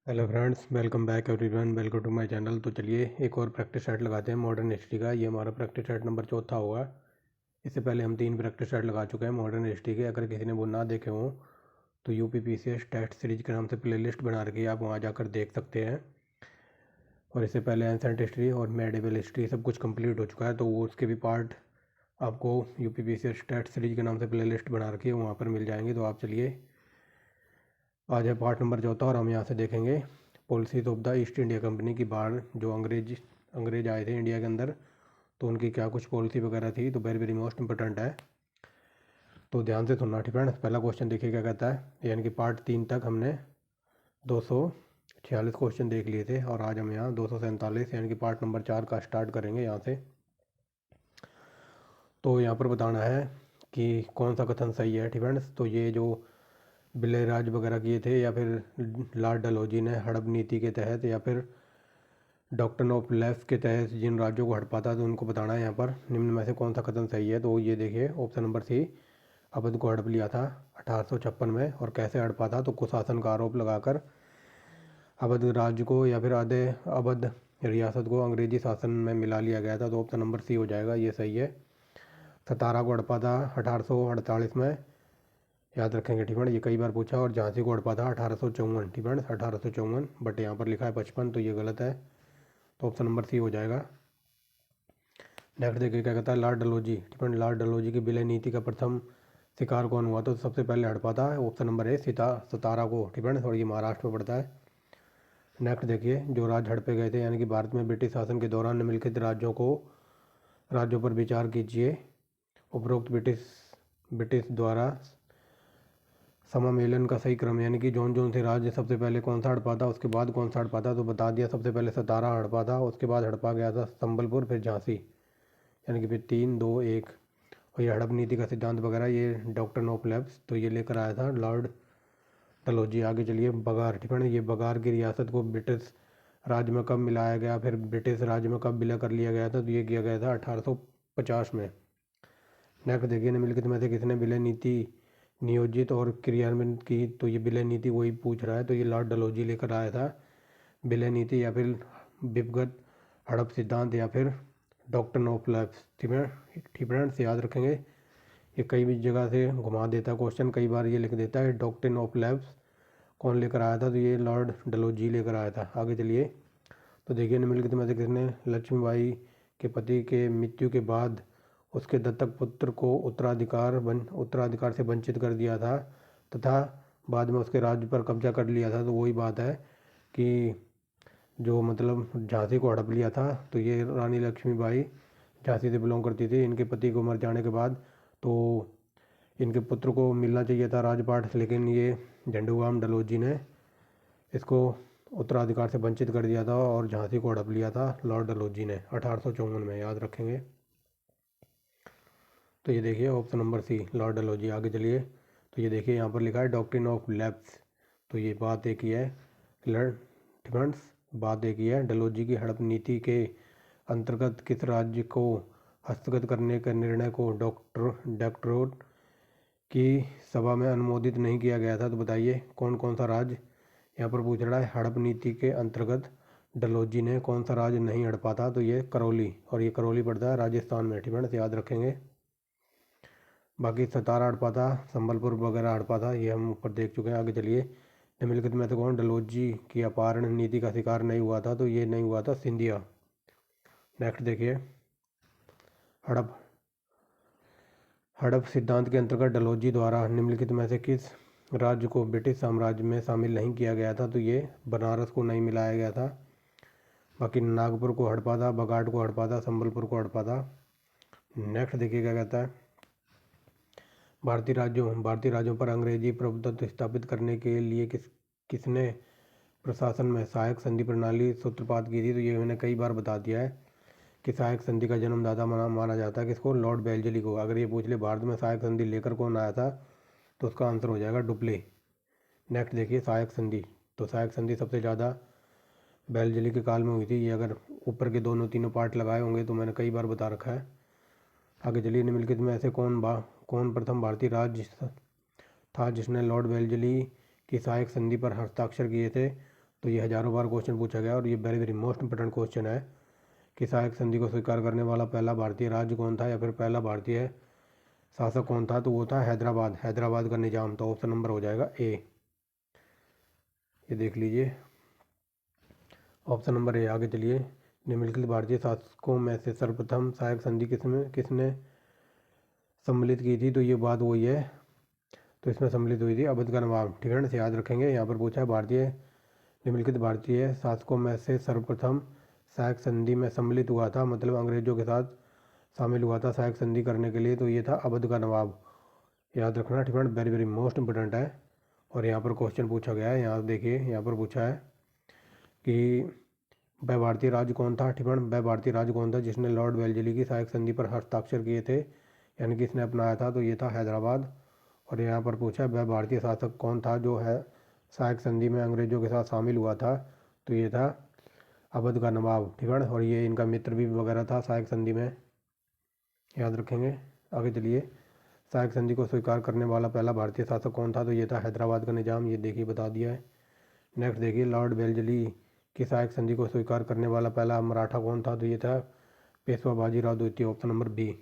Hello friends, welcome back everyone, welcome to my channel. तो चलिए एक और प्रैक्टिस सेट लगाते हैं मॉडर्न हिस्ट्री का। ये हमारा प्रैक्टिस सेट नंबर चौथा होगा। इससे पहले हम 3 प्रैक्टिस सेट लगा चुके हैं मॉडर्न हिस्ट्री के। अगर किसी ने वो ना देखे हों तो UPPCS टेस्ट सीरीज के नाम से प्लेलिस्ट बना रखी है, आप वहाँ जाकर देख सकते हैं। और इससे पहले एंसेंट हिस्ट्री और मेडिवल हिस्ट्री सब कुछ कंप्लीट हो चुका है, तो वो उसके भी पार्ट आपको UPPCS टेस्ट सीरीज के नाम से प्लेलिस्ट बना रखी है, वहाँ पर मिल जाएंगे। तो आप चलिए, आज है पार्ट नंबर चौथा और हम यहाँ से देखेंगे policies of the east India company की। बाहर जो अंग्रेज आए थे इंडिया के अंदर, तो उनकी क्या कुछ पॉलिसी वगैरह थी, तो वेरी वेरी मोस्ट इंपॉर्टेंट है। तो ध्यान से सुनना, ठीक है। पहला क्वेश्चन देखिए क्या कहता है। यानी कि पार्ट 3 तक हमने 246 क्वेश्चन देख लिए थे और आज हम यहाँ 247 यानी कि पार्ट नंबर 4 का स्टार्ट करेंगे यहाँ से। तो यहाँ पर बताना है कि कौन सा कथन सही है, ठीक है। तो ये जो विलय राज वगैरह किए थे, या फिर लॉर्ड डलहौजी ने हड़प नीति के तहत, या फिर डॉक्ट्रिन ऑफ लेफ्ट के तहत जिन राज्यों को हड़पा था, तो उनको बताना है यहाँ पर निम्न में से कौन सा कथन सही है। तो ये देखिए ऑप्शन नंबर सी, अवध को हड़प लिया था 1856 में। और कैसे हड़पा था, तो कुशासन का आरोप लगाकर अवध राज्य को या फिर आधे अवध रियासत को अंग्रेजी शासन में मिला लिया गया था। तो ऑप्शन नंबर सी हो जाएगा, ये सही है। सतारा को हड़पा था 1848 में, याद रखेंगे, ठीक है। ये कई बार पूछा। और झांसी को हड़पा था 1854, ठीक है, 1854, बट यहाँ पर लिखा है 55, तो ये गलत है। तो ऑप्शन नंबर सी हो जाएगा। नेक्स्ट देखिए क्या कहता है। लॉर्ड डलहौजी, ठीक है, लॉर्ड डलहौजी की विलय नीति का प्रथम शिकार कौन हुआ, तो सबसे पहले हड़पा था ऑप्शन नंबर ए सतारा को, ठीक है। और ये महाराष्ट्र में पड़ता है। नेक्स्ट देखिए, जो राज्य हड़पे गए थे, यानी कि भारत में ब्रिटिश शासन के दौरान निम्नलिखित राज्यों पर विचार कीजिए। उपरोक्त ब्रिटिश द्वारा समामेलन का सही क्रम, यानी कि जौन से राज्य सबसे पहले कौन सा हड़पा था, उसके बाद कौन सा हड़पा था, तो बता दिया। सबसे पहले सतारा हड़पा था, उसके बाद हड़पा गया था संबलपुर, फिर झांसी, यानी कि फिर 3, 2, 1। और ये हड़प नीति का सिद्धांत वगैरह ये डॉक्ट्रिन ऑफ लैप्स, तो ये लेकर आया था लॉर्ड डलहौजी। आगे चलिए, बगार, ठीक है ना। ये बगार की रियासत को ब्रिटिश राज्य में कब मिलाया गया, फिर ब्रिटिश राज्य में कब विलय कर लिया गया था, तो ये किया गया था 1850 में। नेक्स्ट देखिए, निम्नलिखित में से किसने विलय नीति नियोजित और क्रियान्वित की, तो ये विलय नीति वही पूछ रहा है। तो ये लॉर्ड डलहौजी लेकर आया था विलय नीति, या फिर विपगत हड़प सिद्धांत, या फिर डॉक्ट्रिन ऑफ लैप्स, ठीक है। ठीक फ्रेंड्स, याद रखेंगे। ये कई भी जगह से घुमा देता है क्वेश्चन, कई बार ये लिख देता है डॉक्ट्रिन ऑफ लैप्स कौन लेकर आया था, तो ये लॉर्ड डलहौजी लेकर आया था। आगे चलिए, तो देखिए, निम्नलिखित में से किसने लक्ष्मीबाई के पति के मृत्यु के बाद उसके दत्तक पुत्र को उत्तराधिकार से वंचित कर दिया था, तथा बाद में उसके राज्य पर कब्जा कर लिया था। तो वही बात है कि जो मतलब झांसी को हड़प लिया था, तो ये रानी लक्ष्मीबाई झांसी से बिलोंग करती थी। इनके पति को मर जाने के बाद तो इनके पुत्र को मिलना चाहिए था राजपाट, लेकिन ये झंडूराम डलहौजी ने इसको उत्तराधिकार से वंचित कर दिया था और झांसी को हड़प लिया था लॉर्ड डलहौजी ने 1854 में, याद रखेंगे। तो ये देखिए option number C, lord Dalhousie. आगे चलिए, तो ये देखिए यहाँ पर लिखा है डॉक्ट्रिन ऑफ लैप्स, तो ये बात एक ही है। डिफेंस बात एक ही है। डलहौजी की हड़प नीति के अंतर्गत किस राज्य को हस्तगत करने के निर्णय को डॉक्टरेट की सभा में अनुमोदित नहीं किया गया था, तो बताइए कौन कौन सा राज्य यहाँ पर पूछ रहा है। हड़प नीति के अंतर्गत डलहौजी ने कौन सा राज्य नहीं हड़पा था, तो ये करौली, और ये करौली पड़ता है राजस्थान में, ठीक है, तो याद रखेंगे। बाकी सतारा हड़पा था, संबलपुर वगैरह हड़पा था, ये हम ऊपर देख चुके हैं। आगे चलिए, निम्नलिखित में से कौन डलहौजी की अपहरण नीति का शिकार नहीं हुआ था, तो ये नहीं हुआ था सिंधिया। नेक्स्ट देखिए, हड़प हड़प सिद्धांत के अंतर्गत डलहौजी द्वारा निम्नलिखित में से किस राज्य को ब्रिटिश साम्राज्य में शामिल नहीं किया गया था, तो ये बनारस को नहीं मिलाया गया था। बाकी नागपुर को हड़पा था, बगाड़ को हड़पा था, संबलपुर को हड़पा था। नेक्स्ट देखिए क्या कहता है। भारतीय राज्यों पर अंग्रेजी प्रभुत्व स्थापित करने के लिए किसने प्रशासन में सहायक संधि प्रणाली सूत्रपात की थी, तो ये मैंने कई बार बता दिया है कि सहायक संधि का जन्मदाता माना जाता है किसको, लॉर्ड बेलजली को। अगर ये पूछ ले भारत में सहायक संधि लेकर कौन आया था, तो उसका आंसर हो जाएगा डुप्ले। नेक्स्ट देखिए, सहायक संधि, तो सहायक संधि सबसे ज़्यादा बेलजली के काल में हुई थी। ये अगर ऊपर के दोनों तीनों पार्ट लगाए होंगे तो मैंने कई बार बता रखा है। आगे चलिए, निम्नलिखित में ऐसे कौन प्रथम भारतीय राज्य था जिसने लॉर्ड वेल्जली की सहायक संधि पर हस्ताक्षर किए थे, तो ये हज़ारों बार क्वेश्चन पूछा गया और ये very very most important question है कि सहायक संधि को स्वीकार करने वाला पहला भारतीय राज्य कौन था या फिर पहला भारतीय शासक कौन था। तो वो था हैदराबाद, हैदराबाद का निजाम। तो ऑप्शन नंबर हो जाएगा ए। ये देख लीजिए ऑप्शन नंबर ए। आगे चलिए, निम्नलिखित भारतीय शासकों में से सर्वप्रथम सहायक संधि किसने सम्मिलित की थी। तो ये बात वही है, तो इसमें सम्मिलित हुई थी अवध का नवाब। ठीक है ना, याद रखेंगे। यहाँ पर पूछा है भारतीय निम्नलिखित भारतीय शासकों में से सर्वप्रथम सहायक संधि में सम्मिलित हुआ था, मतलब अंग्रेजों के साथ शामिल हुआ था सहायक संधि करने के लिए। तो ये था अवध का नवाब, याद रखना। ठीक है, वेरी वेरी मोस्ट इंपोर्टेंट है और यहाँ पर क्वेश्चन पूछा गया है। यहाँ देखिए, यहाँ पर पूछा है कि वह भारतीय राज्य कौन था। ठीक है, वह भारतीय राज्य कौन था जिसने लॉर्ड वेल्लेस्ली की सहायक संधि पर हस्ताक्षर किए थे, यानी कि इसने अपनाया था। तो ये था हैदराबाद। और यहाँ पर पूछा वह भारतीय शासक कौन था जो है सहायक संधि में अंग्रेजों के साथ शामिल हुआ था। तो ये था अवध का नवाब। ठीक है, और ये इनका मित्र भी वगैरह था सहायक संधि में, याद रखेंगे। आगे चलिए, सहायक संधि को स्वीकार करने वाला पहला भारतीय शासक कौन था। तो ये था हैदराबाद का निजाम। ये देखिए बता दिया है। नेक्स्ट देखिए, लॉर्ड वेल्लेस्ली की सहायक संधि को स्वीकार करने वाला पहला मराठा कौन था। तो ये था पेशवा बाजीराव द्वितीय, ऑप्शन नंबर बी।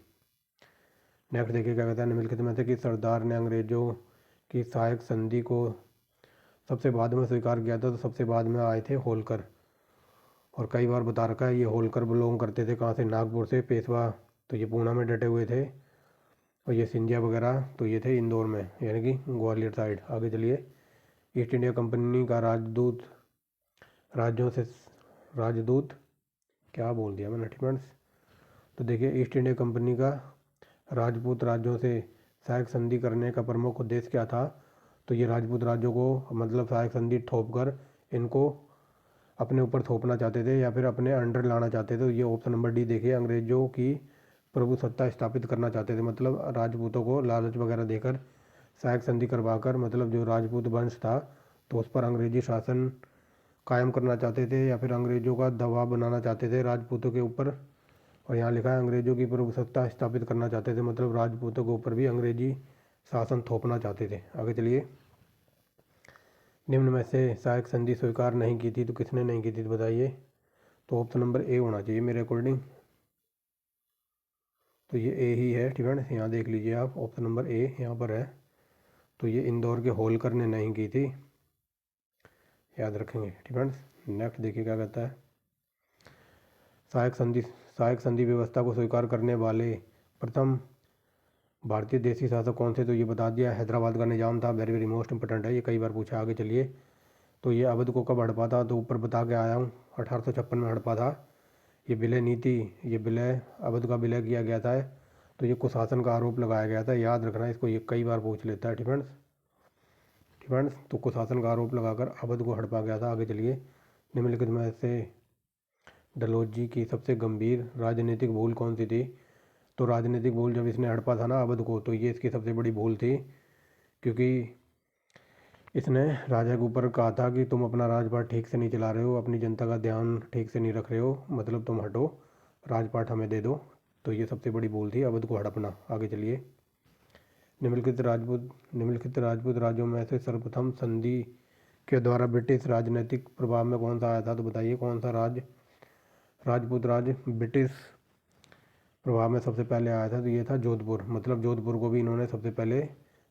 नेक्स्ट देखिए क्या कहता है, निम्नलिखित में से कि सरदार ने अंग्रेजों की सहायक संधि को सबसे बाद में स्वीकार किया था। तो सबसे बाद में आए थे होलकर, और कई बार बता रखा है ये होलकर बिलोंग करते थे कहाँ से, नागपुर से। पेशवा तो ये पूना में डटे हुए थे, और ये सिंधिया वगैरह तो ये थे इंदौर में, यानी कि ग्वालियर साइड। आगे चलिए, ईस्ट इंडिया कंपनी का राजदूत राज्यों से राजदूत क्या बोल दिया मैंने फ्रेंड्स। तो देखिए, ईस्ट इंडिया कंपनी का राजपूत राज्यों से सहायक संधि करने का प्रमुख उद्देश्य क्या था। तो ये राजपूत राज्यों को मतलब सहायक संधि थोप कर इनको अपने ऊपर थोपना चाहते थे या फिर अपने अंडर लाना चाहते थे। तो ये ऑप्शन नंबर डी देखिए, अंग्रेजों की प्रभुसत्ता स्थापित करना चाहते थे, मतलब राजपूतों को लालच वगैरह देकर सहायक संधि करवाकर, मतलब जो राजपूत वंश था तो उस पर अंग्रेजी शासन कायम करना चाहते थे या फिर अंग्रेजों का दबाव बनाना चाहते थे राजपूतों के ऊपर। और यहाँ लिखा है अंग्रेजों की प्रभुसत्ता स्थापित करना चाहते थे, मतलब राजपूतों के ऊपर भी अंग्रेजी शासन थोपना चाहते थे। आगे चलिए, निम्न में से सहायक संधि स्वीकार नहीं की थी। तो किसने नहीं की थी तो बताइए। तो ऑप्शन नंबर ए होना चाहिए मेरे अकॉर्डिंग। तो ये ए ही है। ठीक है, यहाँ देख लीजिए आप, ऑप्शन नंबर ए यहाँ पर है। तो ये इंदौर के होलकर ने नहीं की थी, याद रखेंगे। ठीक है, नेक्स्ट देखिए क्या कहता है, सहायक संधि व्यवस्था को स्वीकार करने वाले प्रथम भारतीय देशी शासक कौन थे। तो ये बता दिया, हैदराबाद का निजाम था। वेरी वेरी मोस्ट इंपोर्टेंट है, ये कई बार पूछा। आगे चलिए, तो ये अवध को कब हड़पा था। तो ऊपर बता के आया हूँ, 1856 में हड़पा था। ये विलय नीति, ये विलय अवध का विलय किया गया था। तो ये कुशासन का आरोप लगाया गया था, याद रखना इसको, ये कई बार पूछ लेता है। डिफेंस तो कुशासन का आरोप लगाकर अवध को हड़पा गया था। आगे चलिए, निम्नलिखित में से डलहौजी की सबसे गंभीर राजनीतिक भूल कौन सी थी। तो राजनीतिक भूल, जब इसने हड़पा था ना अवध को, तो ये इसकी सबसे बड़ी भूल थी, क्योंकि इसने राजा के ऊपर कहा था कि तुम अपना राजपाट ठीक से नहीं चला रहे हो, अपनी जनता का ध्यान ठीक से नहीं रख रहे हो, मतलब तुम हटो, राजपाट हमें दे दो। तो ये सबसे बड़ी भूल थी, अवध को हड़पना। आगे चलिए, निम्नलिखित राजपूत राज्यों में से सर्वप्रथम संधि के द्वारा ब्रिटिश राजनीतिक प्रभाव में कौन सा आया था। तो बताइए कौन सा राजपूत राज्य ब्रिटिश प्रभाव में सबसे पहले आया था। तो ये था जोधपुर, मतलब जोधपुर को भी इन्होंने सबसे पहले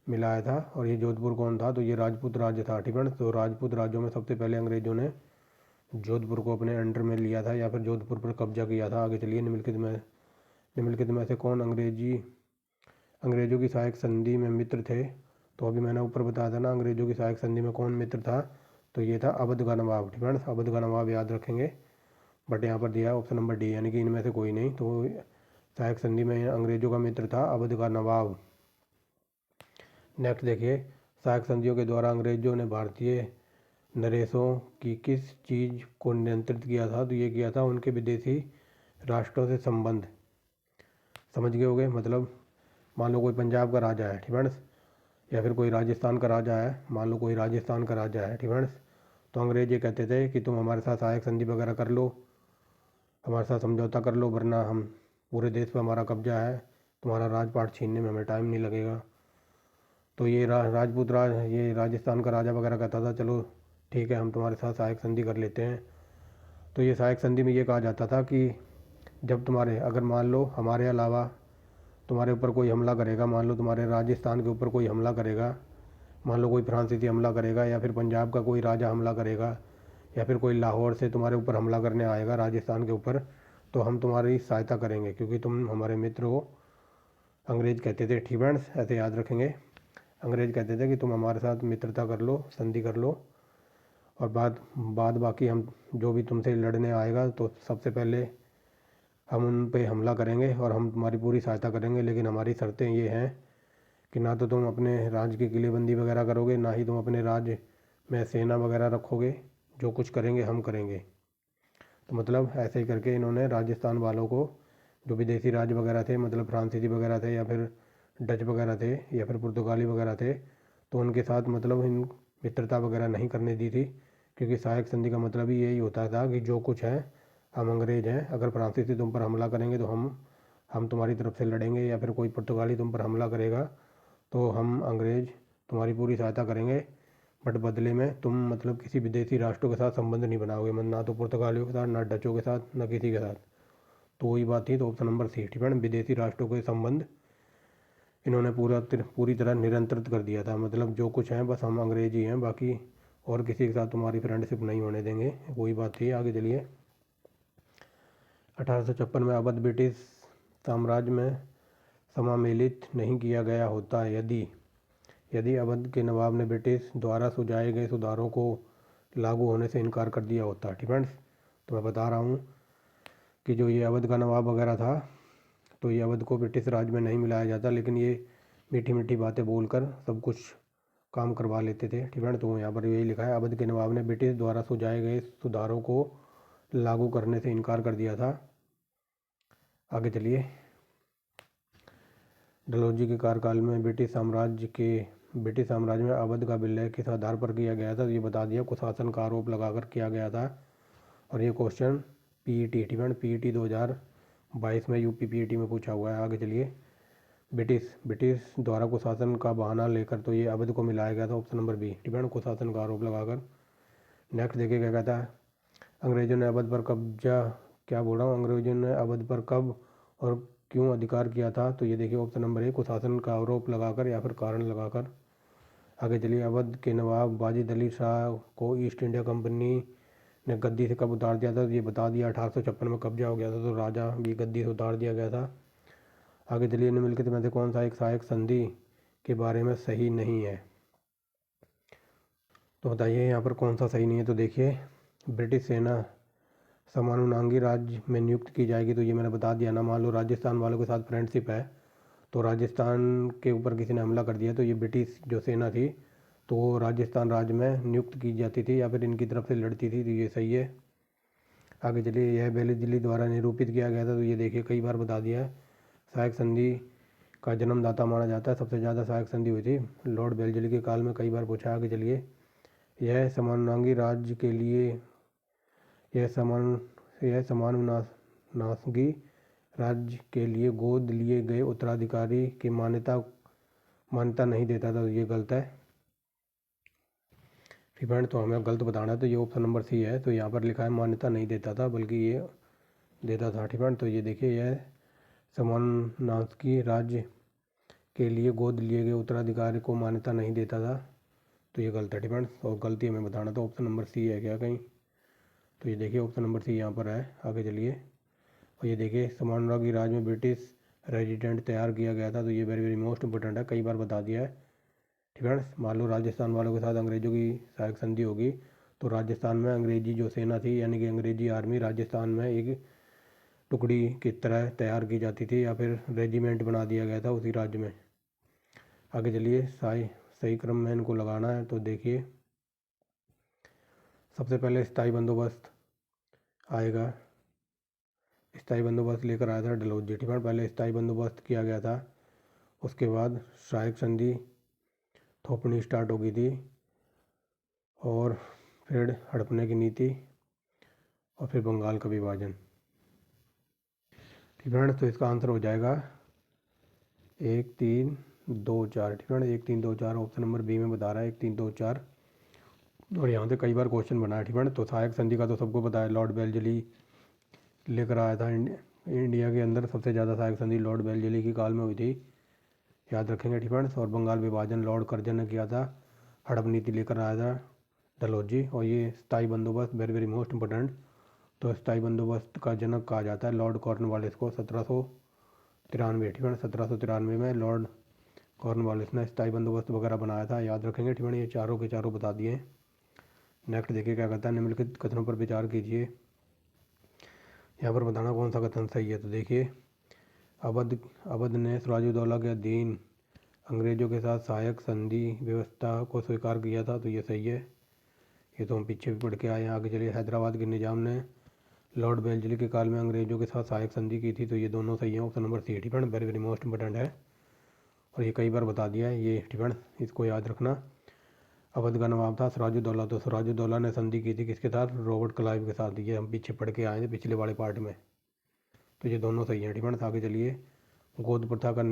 मिलाया था। और ये जोधपुर कौन था। तो ये राजपूत राज्य था। ठीक है, तो राजपूत राज्यों में सबसे पहले अंग्रेजों ने जोधपुर को अपने अंडर में लिया था या फिर जोधपुर पर कब्जा किया था। आगे चलिए, निम्नलिखित में से कौन अंग्रेजों की सहायक संधि में मित्र थे। तो अभी मैंने ऊपर बताया था ना, अंग्रेजों की सहायक संधि में कौन मित्र था। तो ये था अवध का नवाब। ठीक है, अवध का नवाब याद रखेंगे। बट यहाँ पर दिया है ऑप्शन नंबर डी, यानी कि इनमें से कोई नहीं। तो सहायक संधि में अंग्रेजों का मित्र था अवध का नवाब। नेक्स्ट देखिए, सहायक संधियों के द्वारा अंग्रेजों ने भारतीय नरेशों की किस चीज़ को नियंत्रित किया था। तो ये किया था उनके विदेशी राष्ट्रों से संबंध। समझ गए होंगे, मतलब मान लो कोई पंजाब का राजा है, ठीक है, या फिर कोई राजस्थान का राजा है, मान लो कोई राजस्थान का राजा है, ठीक है। तो अंग्रेज ये कहते थे कि तुम हमारे साथ सहायक संधि वगैरह कर लो, हमारे साथ समझौता कर लो, वरना हम पूरे देश पर हमारा कब्जा है, तुम्हारा राजपाट छीनने में हमें टाइम नहीं लगेगा। तो ये राजपूत ये राजस्थान का राजा वगैरह कहता था चलो ठीक है, हम तुम्हारे साथ सहायक संधि कर लेते हैं। तो ये सहायक संधि में ये कहा जाता था कि जब तुम्हारे, अगर मान लो हमारे अलावा तुम्हारे ऊपर कोई हमला करेगा, मान लो तुम्हारे राजस्थान के ऊपर कोई हमला करेगा, मान लो कोई फ्रांसीसी हमला करेगा, या फिर पंजाब का कोई राजा हमला करेगा, या फिर कोई लाहौर से तुम्हारे ऊपर हमला करने आएगा राजस्थान के ऊपर, तो हम तुम्हारी सहायता करेंगे क्योंकि तुम हमारे मित्र हो। अंग्रेज कहते थे, ठीक है, ऐसे याद रखेंगे। अंग्रेज कहते थे कि तुम हमारे साथ मित्रता कर लो, संधि कर लो, और बाद बाकी हम जो भी तुमसे लड़ने आएगा तो सबसे पहले हम उन पे हमला करेंगे और हम तुम्हारी पूरी सहायता करेंगे, लेकिन हमारी शर्तें ये हैं कि ना तो तुम अपने राज्य की किलेबंदी वगैरह करोगे, ना ही तुम अपने राज्य में सेना वगैरह रखोगे, जो कुछ करेंगे हम करेंगे। तो मतलब ऐसे ही करके इन्होंने राजस्थान वालों को, जो विदेशी राज्य वगैरह थे, मतलब फ्रांसीसी वगैरह थे, या फिर डच वगैरह थे, या फिर पुर्तगाली वगैरह थे, तो उनके साथ मतलब इन मित्रता वगैरह नहीं करने दी थी, क्योंकि सहायक संधि का मतलब ही यही होता था कि जो कुछ है, हम अंग्रेज हैं, अगर फ्रांसीसी तुम पर हमला करेंगे तो हम तुम्हारी तरफ से लड़ेंगे, या फिर कोई पुर्तगाली तुम पर हमला करेगा तो हम अंग्रेज तुम्हारी पूरी सहायता करेंगे, बट बदले में तुम मतलब किसी विदेशी राष्ट्रों के साथ संबंध नहीं बनाओगे, मतलब ना तो पुर्तगालियों के साथ, ना डचों के साथ, ना किसी के साथ। तो वही बात थी, तो ऑप्शन नंबर सी, ठीक है, विदेशी राष्ट्रों के संबंध इन्होंने पूरी तरह निरंतरित कर दिया था, मतलब जो कुछ है बस हम अंग्रेज ही हैं, बाकी और किसी के साथ तुम्हारी फ्रेंडशिप नहीं होने देंगे, वही बात थी। आगे चलिए। 1856 में अवध ब्रिटिश साम्राज्य में समामेलित नहीं किया गया होता यदि अवध के नवाब ने ब्रिटिश द्वारा सुझाए गए सुधारों को लागू होने से इनकार कर दिया होता। ठीक है, तो मैं बता रहा हूँ कि जो ये अवध का नवाब वगैरह था, तो ये अवध को ब्रिटिश राज में नहीं मिलाया जाता, लेकिन ये मीठी मीठी बातें बोलकर सब कुछ काम करवा लेते थे। ठीक है, तो यहाँ पर यही लिखा है, अवध के नवाब ने ब्रिटिश द्वारा सुझाए गए सुधारों को लागू करने से इनकार कर दिया था। आगे चलिए। डलहौजी के कार्यकाल में ब्रिटिश साम्राज्य में अवध का विलय किस आधार पर किया गया था, तो ये बता दिया, कुशासन का आरोप लगाकर किया गया था। और ये क्वेश्चन पीईटी 2022 में यूपी पीईटी में पूछा हुआ है। आगे चलिए। ब्रिटिश द्वारा कुशासन का बहाना लेकर तो ये अवध को मिलाया गया था, ऑप्शन नंबर बी, ठीक है, कुशासन का आरोप लगाकर। नेक्स्ट देखिए क्या कहता है, अंग्रेजों ने अवध पर कब्जा, क्या बोल रहा हूँ, अंग्रेजों ने अवध पर कब और क्यों अधिकार किया था, तो ये देखिए ऑप्शन नंबर ए, कुशासन का आरोप लगाकर या फिर कारण लगाकर। आगे चलिए। अवध के नवाब वाजिद अली शाह को ईस्ट इंडिया कंपनी ने गद्दी से कब उतार दिया था, तो ये बता दिया, 1856 में कब्जा हो गया था, तो राजा भी गद्दी से उतार दिया गया था। आगे चलिए। निम्नलिखित में से कौन सा एक सहायक संधि के बारे में सही नहीं है, तो बताइए यहाँ पर कौन सा सही नहीं है। तो देखिए, ब्रिटिश सेना समानुनांगी राज्य में नियुक्त की जाएगी, तो ये मैंने बता दिया ना। मान लो राजस्थान वालों के साथ फ्रेंडशिप है, तो राजस्थान के ऊपर किसी ने हमला कर दिया, तो ये ब्रिटिश जो सेना थी तो वो राजस्थान राज्य में नियुक्त की जाती थी, या फिर इनकी तरफ से लड़ती थी, तो ये सही है। आगे चलिए। यह बेलीदिल्ली द्वारा निरूपित किया गया था, तो ये देखिए कई बार बता दिया है। सहायक संधि का जन्मदाता माना जाता है, सबसे ज़्यादा सहायक संधि हुई थी लॉर्ड बेलीदिल्ली के काल में, कई बार पूछा। आगे चलिए। यह समानुनांगी राज्य के लिए यह समानुनांगी राज्य के लिए गोद लिए गए उत्तराधिकारी की मान्यता नहीं देता था, तो ये गलत है। फ्रेंड, तो हमें गलत बताना है, तो ये ऑप्शन नंबर सी है। तो यहाँ पर लिखा है मान्यता नहीं देता था, बल्कि ये देता था। फ्रेंड, तो ये देखिए, यह समानुनांगी राज्य के लिए गोद लिए गए उत्तराधिकारी को मान्यता नहीं देता था, तो ये गलत है। फ्रेंड, और गलती हमें बताना, तो ऑप्शन नंबर सी है क्या कहीं, तो ये देखिए ऑप्शन नंबर सी यहाँ पर है। आगे चलिए। और ये देखिए, समानुरागी राज्य में ब्रिटिश रेजिडेंट तैयार किया गया था, तो ये वेरी वेरी मोस्ट इंपॉर्टेंट है, कई बार बता दिया है। ठीक है। मान लो राजस्थान वालों के साथ अंग्रेजों की सहायक संधि होगी, तो राजस्थान में अंग्रेजी जो सेना थी, यानी कि अंग्रेजी आर्मी राजस्थान में एक टुकड़ी की तरह तैयार की जाती थी, या फिर रेजिमेंट बना दिया गया था उसी राज्य में। आगे चलिए। सही क्रम में इनको लगाना है, तो देखिए, सबसे पहले स्थायी बंदोबस्त आएगा। स्थायी बंदोबस्त लेकर आया था डलहौजी। ठीक है, पहले स्थायी बंदोबस्त किया गया था, उसके बाद सहायक संधि थोपनी स्टार्ट हो गई थी, और फिर हड़पने की नीति, और फिर बंगाल का विभाजन। ठीक है, तो इसका आंसर हो जाएगा 1 3 2 4। ठीक है, 1 3 2 4 ऑप्शन नंबर बी में बता रहा है, 1 3 2 4। और यहाँ से कई बार क्वेश्चन बना है, ठीक है ना। तो सहायक संधि का तो सबको पता है, लॉर्ड बेलजली लेकर आया था। इंडिया के अंदर सबसे ज़्यादा सहायक संधि लॉर्ड बेलजली की काल में हुई थी, याद रखेंगे, ठीक है। और बंगाल विभाजन लॉर्ड कर्जन ने किया था। हड़प नीति लेकर आया था डलहौजी। और ये स्थायी बंदोबस्त, वेरी वेरी मोस्ट इंपॉर्टेंट। तो स्थायी बंदोबस्त का जनक कहा जाता है लॉर्ड कॉर्नवालिस को, 1793, ठीक है। 1793 में लॉर्ड कॉर्नवालिस ने स्थायी बंदोबस्त वगैरह बनाया था, याद रखेंगे, ठीक है। ये चारों के चारों बता दिए। नेक्स्ट देखिए क्या कहता है, निम्नलिखित कथनों पर विचार कीजिए। यहाँ पर बताना कौन सा कथन सही है। तो देखिए, अवध अवध ने सिराजुद्दौला के अधीन अंग्रेजों के साथ सहायक संधि व्यवस्था को स्वीकार किया था, तो ये सही है। ये तो हम पीछे भी पढ़ के आए हैं। आगे चलिए, हैदराबाद के निजाम ने लॉर्ड बेलजली के काल में अंग्रेजों के साथ सहायक संधि की थी, तो ये दोनों सही है। ऑप्शन नंबर सी, ठीक है, वेरी वेरी मोस्ट इंपॉर्टेंट है। और ये कई बार बता दिया है ये, ठीक है, इसको याद रखना। अवध का नवाब था सिराजुद्दौला, तो सिराजुद्दौला ने संधि की थी किसके साथ, रॉबर्ट क्लाइव के साथ। ये हम पीछे पढ़ के आए थे पिछले वाले पार्ट में, तो ये दोनों सही है, ठीक है। आगे चलिए, गोद प्रथा का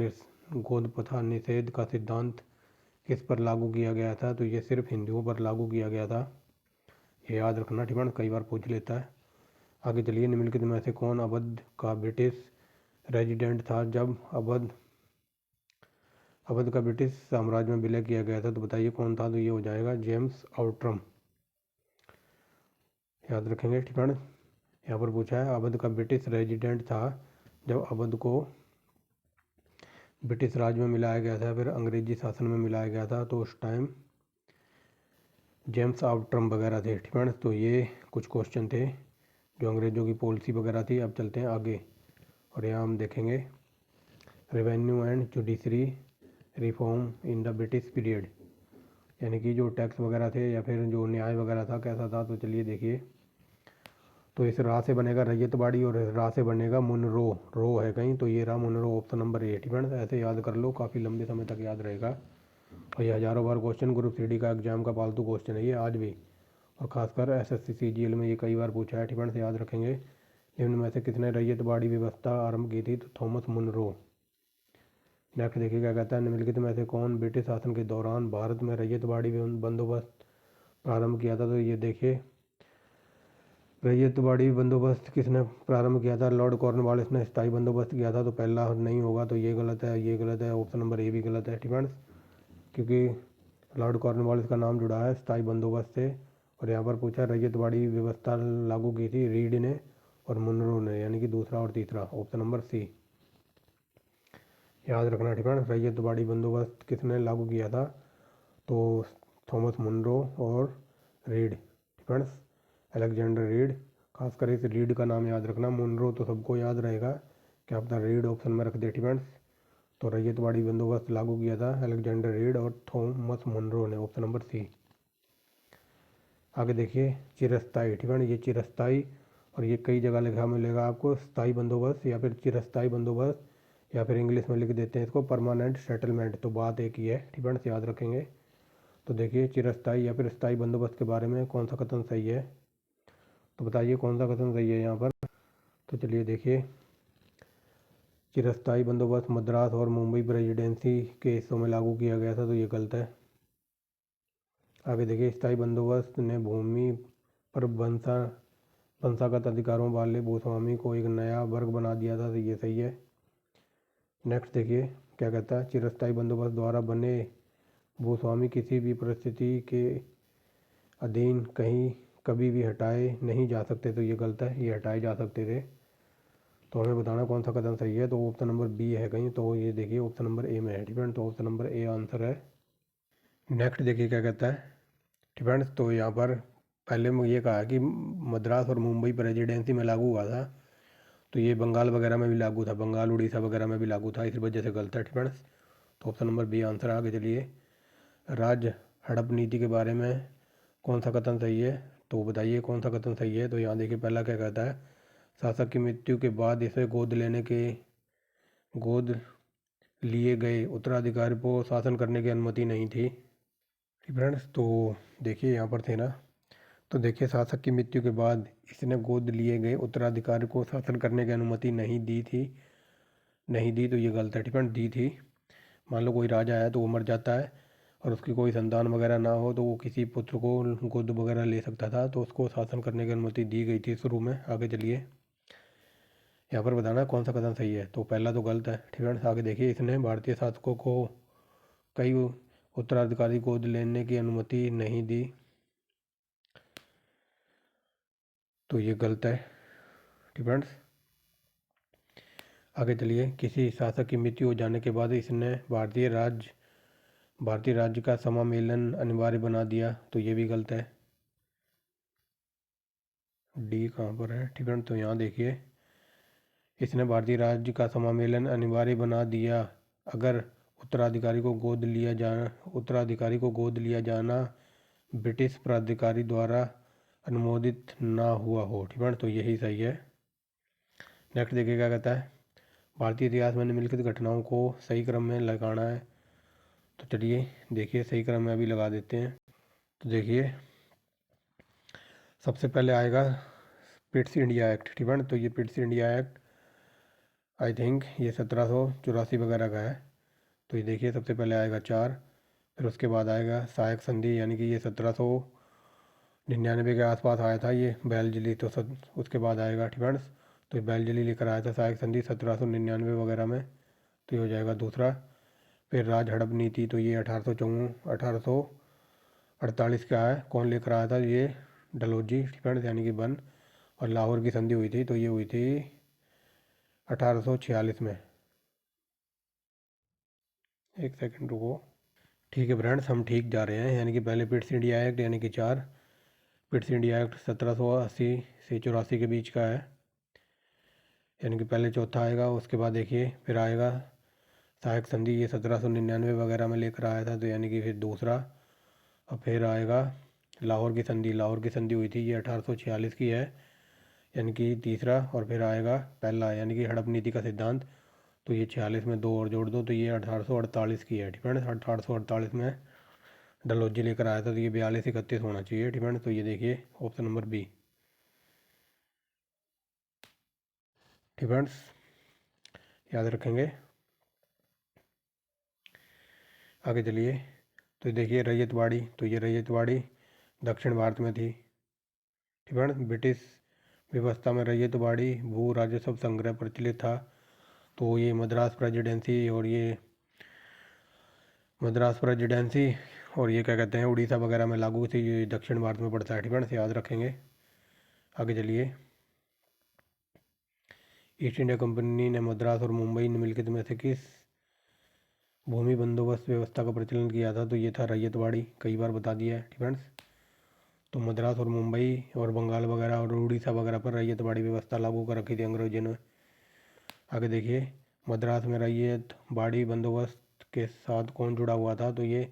गोद प्रथा निषेध का सिद्धांत किस पर लागू किया गया था, तो ये सिर्फ हिंदुओं पर लागू किया गया था, ये याद रखना, ठीक है, कई बार पूछ लेता है। आगे चलिए, निम्नलिखित में से कौन अवध का ब्रिटिश रेजिडेंट था जब अवध का ब्रिटिश साम्राज्य में विलय किया गया था, तो बताइए कौन था। तो ये हो जाएगा जेम्स आउट्रम, याद रखेंगे, ठीक है। यहाँ पर पूछा है अवध का ब्रिटिश रेजिडेंट था जब अवध को ब्रिटिश राज में मिलाया गया था, फिर अंग्रेजी शासन में मिलाया गया था, तो उस टाइम जेम्स आउट्रम वगैरह थे, ठीक है। तो ये कुछ क्वेश्चन थे जो अंग्रेज़ों की पॉलिसी वगैरह थी। अब चलते हैं आगे, और यहाँ हम देखेंगे revenue and judiciary reform in the British period, यानी कि जो टैक्स वगैरह थे या फिर जो न्याय वगैरह था कैसा था। तो चलिए देखिए, तो इस रा से बनेगा रैयतवाड़ी और रा से बनेगा मुनरो, रो है कहीं, तो ये रहा मुनरो, ऑप्शन नंबर ए, ठीक है। ऐसे याद कर लो, काफ़ी लंबे समय तक याद रहेगा। और ये हज़ारों बार क्वेश्चन ग्रुप सी का एग्जाम का पालतू क्वेश्चन है ये आज भी, और खासकर एसएससी सीजीएल में ये कई बार पूछा है, ठीक है, से याद रखेंगे। निम्न में से किसने रैयतवाड़ी व्यवस्था आरंभ की थी, तो थॉमस मुनरो। नेक्स्ट देखिए क्या कहता है, निम्नलिखित में से कौन ब्रिटिश शासन के दौरान भारत में रैयतवाड़ी बंदोबस्त प्रारंभ किया था। तो ये देखिए, रैयतवाड़ी बंदोबस्त किसने प्रारंभ किया था, लॉर्ड कॉर्नवालिस ने स्थायी बंदोबस्त किया था, तो पहला नहीं होगा, तो ये गलत है, ये गलत है, ऑप्शन नंबर ए भी गलत है, ठीक है, क्योंकि लॉर्ड कॉर्नवालिस का नाम जुड़ा है स्थायी बंदोबस्त से। और यहाँ पर पूछा रैयतवाड़ी व्यवस्था लागू की थी रीड ने और मुनरो ने, यानी कि दूसरा और तीसरा, ऑप्शन नंबर सी, याद रखना, ठीक है। रैयतवाड़ी बंदोबस्त किसने लागू किया था, तो थॉमस मुनरो और रीड, ठीक है, अलेक्जेंडर रीड। खासकर इस रीड का नाम याद रखना, मुनरो तो सबको याद रहेगा, क्या पता रीड ऑप्शन में रख दे, ठीक है। तो रैयतवाड़ी बंदोबस्त लागू किया था अलेक्जेंडर रीड और थॉमस मुनरो ने, ऑप्शन नंबर सी। आगे देखिए, चिरस्थाई, ठीक है, ये चिरस्थाई, और ये कई जगह लिखा मिलेगा आपको, स्थायी बंदोबस्त या फिर चिरस्थाई बंदोबस्त, या फिर इंग्लिश में लिख देते हैं इसको परमानेंट सेटलमेंट, तो बात एक ही है, ठीक है, याद रखेंगे। तो देखिए, चिरस्थाई या फिर स्थायी बंदोबस्त के बारे में कौन सा कथन सही है, तो बताइए कौन सा कथन सही है यहाँ पर। तो चलिए देखिए, चिरस्थाई बंदोबस्त मद्रास और मुंबई प्रेसिडेंसी के हिस्सों में लागू किया गया था, तो ये गलत है। आगे देखिए, स्थायी बंदोबस्त ने भूमि पर वंशागत अधिकारों वाले भूस्वामी को एक नया वर्ग बना दिया था, तो ये सही है। नेक्स्ट देखिए क्या कहता है, चिरस्थायी बंदोबस्त द्वारा बने भूस्वामी किसी भी परिस्थिति के अधीन कहीं कभी भी हटाए नहीं जा सकते, तो ये गलत है, ये हटाए जा सकते थे। तो हमें बताना कौन सा कथन सही है, तो ऑप्शन नंबर बी है कहीं, तो ये देखिए ऑप्शन नंबर ए में है, ठीक है, तो ऑप्शन नंबर ए आंसर है। नेक्स्ट देखिए क्या कहता है, ठीक है, तो यहाँ पर पहले में ये कहा कि मद्रास और मुंबई प्रेसिडेंसी में लागू हुआ था, तो ये बंगाल वगैरह में भी लागू था, बंगाल उड़ीसा वगैरह में भी लागू था, इस वजह से गलत है, ठीक है। तो ऑप्शन नंबर बी आंसर। आगे चलिए, राज्य हड़प नीति के बारे में कौन सा कथन सही है, तो बताइए कौन सा कथन सही है। तो यहाँ देखिए, पहला क्या कहता है, शासक की मृत्यु के बाद इसे गोद लिए गए उत्तराधिकारी को शासन करने की अनुमति नहीं थी, फ्रेंड्स। तो देखिए यहाँ पर थे ना, तो देखिए, शासक की मृत्यु के बाद इसने गोद लिए गए उत्तराधिकारी को शासन करने की अनुमति नहीं दी थी, नहीं दी, तो ये गलत है, ठीक है, दी थी। मान लो कोई राजा है तो वो मर जाता है और उसकी कोई संतान वगैरह ना हो तो वो किसी पुत्र को गोद वगैरह ले सकता था, तो उसको शासन करने की अनुमति दी गई थी शुरू में। आगे चलिए, यहाँ पर बताना कौन सा कथन सही है। तो पहला तो गलत है। ठीक है, आगे देखिए, इसने भारतीय शासकों को कई उत्तराधिकारी गोद लेने की अनुमति नहीं दी, तो ये गलत है। ठीक है, आगे चलिए, किसी शासक की मृत्यु हो जाने के बाद इसने भारतीय राज्य का समामेलन अनिवार्य बना दिया, तो ये भी गलत है। डी कहाँ पर है? ठीक है, तो यहाँ देखिए, इसने भारतीय राज्य का समामेलन अनिवार्य बना दिया अगर उत्तराधिकारी को गोद लिया जाना ब्रिटिश प्राधिकारी द्वारा अनुमोदित ना हुआ हो। ठीक है, तो यही सही है। नेक्स्ट देखिए क्या कहता है, भारतीय इतिहास में निम्नलिखित घटनाओं को सही क्रम में लगाना है। तो चलिए देखिए, सही क्रम में अभी लगा देते हैं। तो देखिए, सबसे पहले आएगा पिट्स इंडिया एक्ट। ठीक है, तो ये Pitt's India act I think ये 1784 वगैरह का है। तो ये देखिए, सबसे पहले आएगा 4, फिर उसके बाद आएगा सहायक संधि, यानी कि ये 1799 के आसपास आया था ये बैलजली, तो उसके बाद आएगा। ठीक है, तो ये बैलजली लेकर आया था सहायक संधि 1799 वगैरह में, तो ये हो जाएगा दूसरा। फिर राज हड़प नीति, तो ये 1848 का है। कौन लेकर आया था? ये डलहौजी। ठीक है, यानी कि बन। और लाहौर की संधि हुई थी, तो ये हुई थी 1846 में। एक सेकंड रुको। ठीक है फ्रेंड्स, हम ठीक जा रहे हैं, यानी कि पहले पिट्स इंडिया एक्ट यानी कि 4, पिट्स इंडिया एक्ट 1780 से 84 के बीच का है, यानी कि पहले चौथा आएगा। उसके बाद देखिए फिर आएगा सहायक संधि, ये 1799 वगैरह में लेकर आया था, तो यानी कि फिर दूसरा। और फिर आएगा लाहौर की संधि, लाहौर की संधि हुई थी, ये 1846 की है, यानी कि तीसरा। और फिर आएगा पहला, यानी कि हड़प नीति का सिद्धांत, तो ये 46 में 2 और जोड़ दो, तो ये 1848 की है। ठीक है, 1848 में डलहौजी लेकर आया था, तो ये 42-31 होना चाहिए। ठीक है, तो ये देखिए ऑप्शन नंबर बी। ठीक है, याद रखेंगे। आगे चलिए, तो देखिए रैयतवाड़ी, तो ये रैयतवाड़ी दक्षिण भारत में थी। ठीक है, ब्रिटिश व्यवस्था में रैयतवाड़ी भू राजस्व संग्रह प्रचलित था, तो ये मद्रास प्रेसिडेंसी और ये क्या कहते हैं उड़ीसा वगैरह में लागू थी, ये दक्षिण भारत में पड़ता है। ठीक है, से याद रखेंगे। आगे चलिए, ईस्ट इंडिया कंपनी ने मद्रास और मुंबई निम्नलिखित में से किस भूमि बंदोबस्त व्यवस्था का प्रचलन किया था? तो ये था रैयतवाड़ी, कई बार बता दिया है। ठीक है, तो मद्रास और मुंबई और बंगाल वगैरह और उड़ीसा वगैरह पर रैयतवाड़ी व्यवस्था लागू कर रखी थी अंग्रेजों ने। आगे देखिए, मद्रास में रैयतवाड़ी बंदोबस्त के साथ कौन जुड़ा हुआ था? तो ये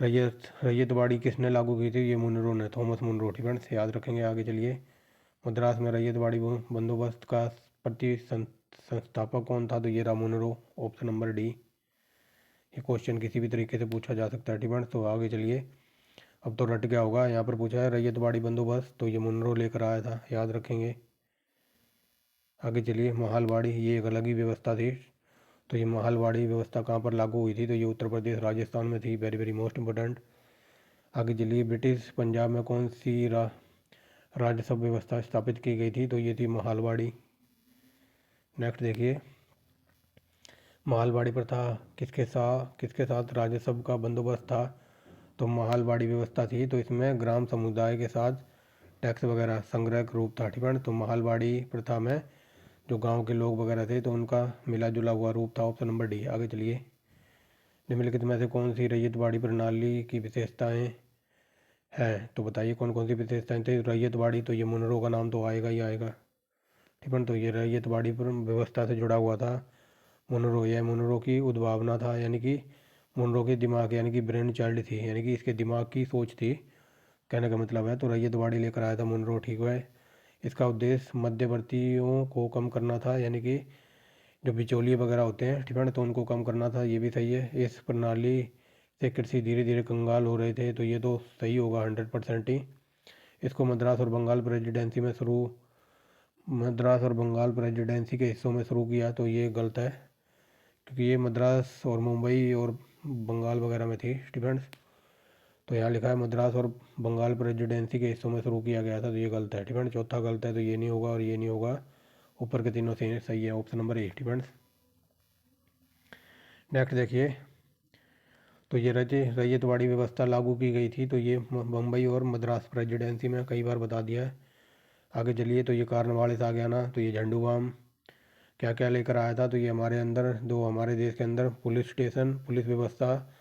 रैयतवाड़ी किसने लागू की थी? ये मुनरो ने, थॉमस मुनरो। ठीक है, से याद रखेंगे। आगे चलिए, मद्रास में रैयतवाड़ी बंदोबस्त का संस्थापक कौन था? तो ये रहा मुनरो, ऑप्शन नंबर डी। ये क्वेश्चन किसी भी तरीके से पूछा जा सकता है। ठीक है, तो आगे चलिए, अब तो रट गया होगा, यहाँ पर पूछा है रैयतवाड़ी बंदोबस्त, तो ये मुनरो लेकर आया था, याद रखेंगे। आगे चलिए, महालवाड़ी, ये एक अलग ही व्यवस्था थी, तो ये महालवाड़ी व्यवस्था कहाँ पर लागू हुई थी? तो ये उत्तर प्रदेश राजस्थान में थी, वेरी वेरी मोस्ट इम्पोर्टेंट। आगे चलिए, ब्रिटिश पंजाब में कौन सी राजस्व व्यवस्था स्थापित की गई थी? तो ये थी महालवाड़ी। नेक्स्ट देखिए, महालवाड़ी प्रथा किसके साथ राजस्व का बंदोबस्त था? तो महालवाड़ी व्यवस्था थी, तो इसमें ग्राम समुदाय के साथ टैक्स वगैरह संग्रह का रूप था। ठीक है, तो महालवाड़ी प्रथा में जो गांव के लोग वगैरह थे, तो उनका मिला जुला हुआ रूप था, ऑप्शन नंबर डी। आगे चलिए, निम्नलिखित में से कौन सी रैयतवाड़ी प्रणाली की विशेषताएं हैं? तो बताइए कौन कौन सी विशेषताएं थी रैयतवाड़ी? तो ये मुनरो का नाम तो आएगा ही आएगा। ठीक है, तो ये रैयतवाड़ी व्यवस्था से जुड़ा हुआ था मुनरो। यह मुनरो की उद्भावना था, यानी कि मुनरो के दिमाग, यानी कि ब्रेन चाइल्ड थी, यानी कि इसके दिमाग की सोच थी, कहने का मतलब है। तो रैयतवाड़ी लेकर आया था मुनरो। ठीक है, इसका उद्देश्य मध्यवर्तियों को कम करना था, यानी कि जो बिचौलिए वगैरह होते हैं। ठीक है ना, तो उनको कम करना था, ये भी सही है। इस प्रणाली से कृषि धीरे धीरे कंगाल हो रहे थे, तो ये तो सही होगा 100% ही। इसको मद्रास और बंगाल प्रेसिडेंसी के हिस्सों में शुरू किया, तो ये गलत है, क्योंकि ये मद्रास और मुंबई और बंगाल वगैरह में थी स्टूडेंट्स। तो यहाँ लिखा है मद्रास और बंगाल प्रेसिडेंसी के हिस्सों में शुरू किया गया था, तो ये गलत है स्टूडेंट्स। चौथा गलत है, तो ये नहीं होगा और ये नहीं होगा। ऊपर के तीनों सही है, option number A students. Next देखिए, तो ये रैयतवाड़ी व्यवस्था लागू की गई थी, तो ये बम्बई और मद्रास प्रेसिडेंसी में कई बार बता दिया है। आगे चलिए, तो ये कार्नवालिस आ गया ना, तो ये झंडू बाम क्या क्या लेकर आया था, तो ये हमारे अंदर दो हमारे देश के अंदर पुलिस स्टेशन, पुलिस व्यवस्था,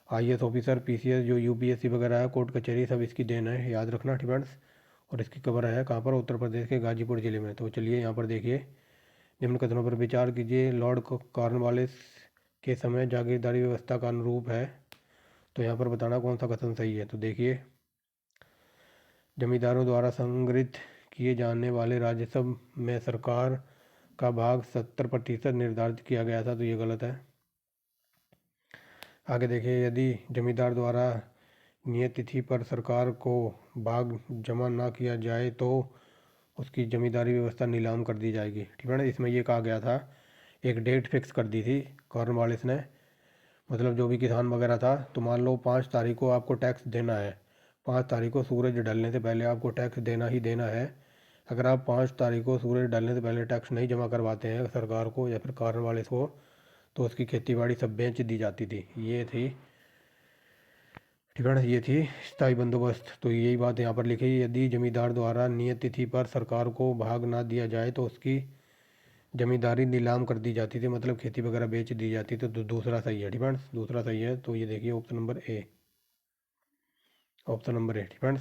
आईएएस ऑफिसर, पीसीएस जो यूपीएससी वगैरह है, कोर्ट कचहरी, सब इसकी देन है, याद रखना स्टूडेंट्स। और इसकी खबर है कहाँ पर, उत्तर प्रदेश के गाजीपुर जिले में। तो चलिए यहाँ पर देखिए, निम्न कथनों पर विचार कीजिए। लॉर्ड कॉर्नवालिस के समय जागीरदारी व्यवस्था का अनुरूप है, तो यहाँ पर बताना कौन सा कथन सही है। तो देखिए, जमींदारों द्वारा संग्रहित किए जाने वाले राजस्व में सरकार का भाग 70% निर्धारित किया गया था, तो ये गलत है। आगे देखिए, यदि जमींदार द्वारा नियत तिथि पर सरकार को भाग जमा ना किया जाए तो उसकी जमींदारी व्यवस्था नीलाम कर दी जाएगी, ठीक है ना। इसमें ये कहा गया था, एक डेट फिक्स कर दी थी कॉर्नवालिस ने, मतलब जो भी किसान वगैरह था, तो मान लो 5 तारीख को आपको टैक्स देना है, 5 तारीख को सूरज ढलने से पहले आपको टैक्स देना ही देना है। अगर आप 5 तारीख को सूरज ढलने से पहले टैक्स नहीं जमा करवाते हैं सरकार को या फिर कॉर्नवालिस को, तो उसकी खेती बाड़ी सब बेच दी जाती थी। ये थी, ठीक है ना, ये थी स्थायी बंदोबस्त। तो यही बात यहाँ पर लिखी, यदि जमींदार द्वारा नियत तिथि पर सरकार को भाग ना दिया जाए तो उसकी जमींदारी नीलाम कर दी जाती थी, मतलब खेती वगैरह बेच दी जाती। तो दूसरा सही है, ठीक है, दूसरा सही है। तो ये देखिए option number A, option number A, ठीक है।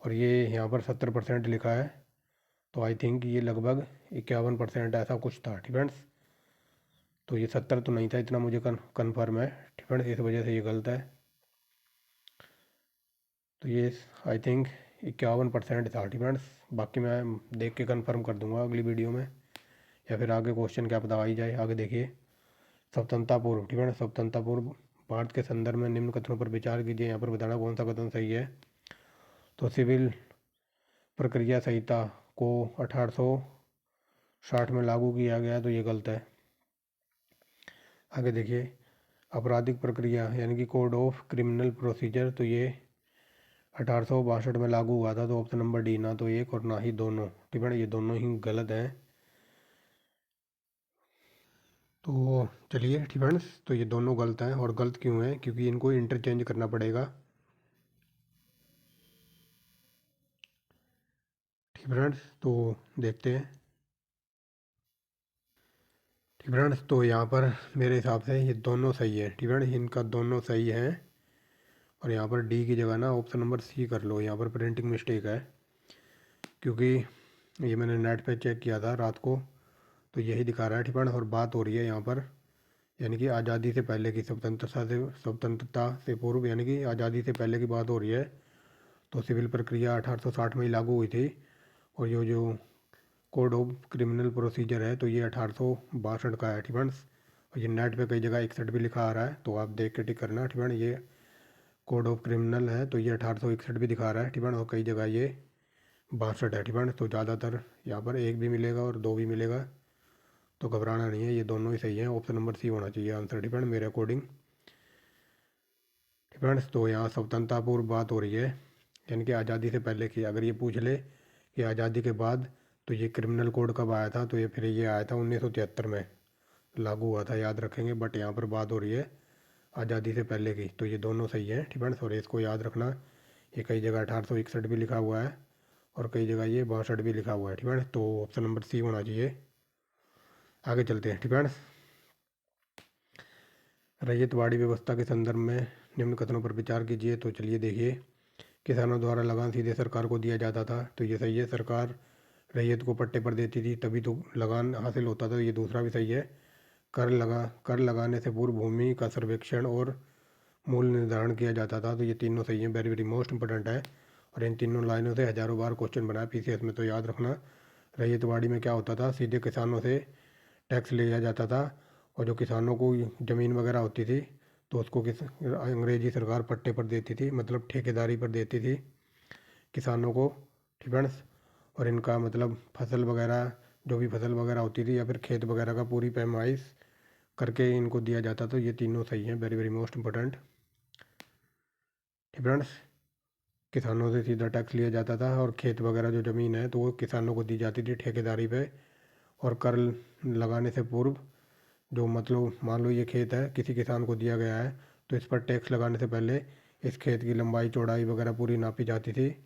और ये यहाँ पर 70% लिखा है, तो आई थिंक ये लगभग 51% ऐसा कुछ था, ठीक है। तो ये 70 तो नहीं था, इतना मुझे कन्फर्म है, ठीक है, इस वजह से ये गलत है। तो ये आई थिंक 51% था, ठीक है। बाकी मैं देख के कंफर्म कर दूंगा अगली वीडियो में, या फिर आगे क्वेश्चन क्या पता आ ही जाए। आगे देखिए, स्वतंत्रता पूर्व, ठीक है ना, स्वतंत्रता पूर्व भारत के संदर्भ में निम्न कथनों पर विचार कीजिए। यहाँ पर बताना कौन सा कथन सही है। तो सिविल प्रक्रिया संहिता को 1860 में लागू किया गया, तो ये गलत है। आगे देखिए, आपराधिक प्रक्रिया यानी कि कोड ऑफ क्रिमिनल प्रोसीजर, तो ये 1862 में लागू हुआ था, तो ऑप्शन नंबर डी, ना तो एक और ना ही दोनों, ठीक है, ये दोनों ही गलत हैं। तो चलिए ठीक है, तो ये दोनों गलत हैं, और गलत क्यों हैं, क्योंकि इनको इंटरचेंज करना पड़ेगा, ठीक फ्रेंड्स। तो देखते हैं, ठीक फ्रेंड्स। तो यहाँ पर मेरे हिसाब से ये दोनों सही है, ठीक है, इनका दोनों सही है। और यहाँ पर डी की जगह ना ऑप्शन नंबर सी कर लो, यहाँ पर प्रिंटिंग मिस्टेक है, क्योंकि ये मैंने नेट पे चेक किया था रात को, तो यही दिखा रहा है, ठीक है। और बात हो रही है यहाँ पर यानी कि आज़ादी से पहले की, स्वतंत्रता से पूर्व, यानी कि आज़ादी से पहले की बात हो रही है। तो सिविल प्रक्रिया 1860 में ही लागू हुई थी, और जो कोड ऑफ क्रिमिनल प्रोसीजर है, तो ये 1862 का है, ठीक है। और ये नेट पे कई जगह 61 भी लिखा आ रहा है, तो आप देख के टिक करना, ठीक है। ये कोड ऑफ क्रिमिनल है, तो ये 1861 भी दिखा रहा है, ठीक है, और कई जगह ये 62 है, ठीक है। तो ज़्यादातर यहाँ पर एक भी मिलेगा और दो भी मिलेगा, तो घबराना नहीं है, ये दोनों ही सही है। ऑप्शन नंबर सी होना चाहिए आंसर, ठीक है, मेरे अकॉर्डिंग, ठीक है। तो यहाँ स्वतंत्रता पूर्व बात हो रही है, यानी कि आज़ादी से पहले की। अगर ये पूछ ले कि आज़ादी के बाद, तो ये क्रिमिनल कोड कब आया था, तो ये फिर ये आया था 1973 में लागू हुआ था, याद रखेंगे। बट यहाँ पर बात हो रही है आज़ादी से पहले की, तो ये दोनों सही है, ठीक है। सॉरी, इसको याद रखना, ये कई जगह 1861 भी लिखा हुआ है और कई जगह ये 62 भी लिखा हुआ है, ठीक है। तो ऑप्शन नंबर सी होना चाहिए। आगे चलते हैं, ठीक है। रैयतवाड़ी व्यवस्था के संदर्भ में निम्न कथनों पर विचार कीजिए। तो चलिए देखिए, किसानों द्वारा लगान सीधे सरकार को दिया जाता था, तो ये सही है। सरकार रैयत को पट्टे पर देती थी, तभी तो लगान हासिल होता था, ये दूसरा भी सही है। कर लगाने से पूर्व भूमि का सर्वेक्षण और मूल्य निर्धारण किया जाता था, तो ये तीनों सही है, वेरी वेरी मोस्ट इंपॉर्टेंट है। और इन तीनों लाइनों से हज़ारों बार क्वेश्चन बना है पीसीएस में, तो याद रखना। रैयतवाड़ी में क्या होता था, सीधे किसानों से टैक्स लिया जाता था, और जो किसानों को ज़मीन वगैरह होती थी, तो उसको अंग्रेजी सरकार पट्टे पर देती थी, मतलब ठेकेदारी पर देती थी किसानों को, ठीक है। और इनका मतलब फसल वगैरह, जो भी फसल वगैरह होती थी या फिर खेत वगैरह का पूरी पैमाइश करके इनको दिया जाता। तो ये तीनों सही हैं, very very most important. Friends, किसानों से सीधा टैक्स लिया जाता था और खेत वगैरह जो ज़मीन है तो वो किसानों को दी जाती थी ठेकेदारी पे। और कर लगाने से पूर्व जो मतलब मान लो ये खेत है किसी किसान को दिया गया है, तो इस पर टैक्स लगाने से पहले इस खेत की लंबाई चौड़ाई वगैरह पूरी नापी जाती थी।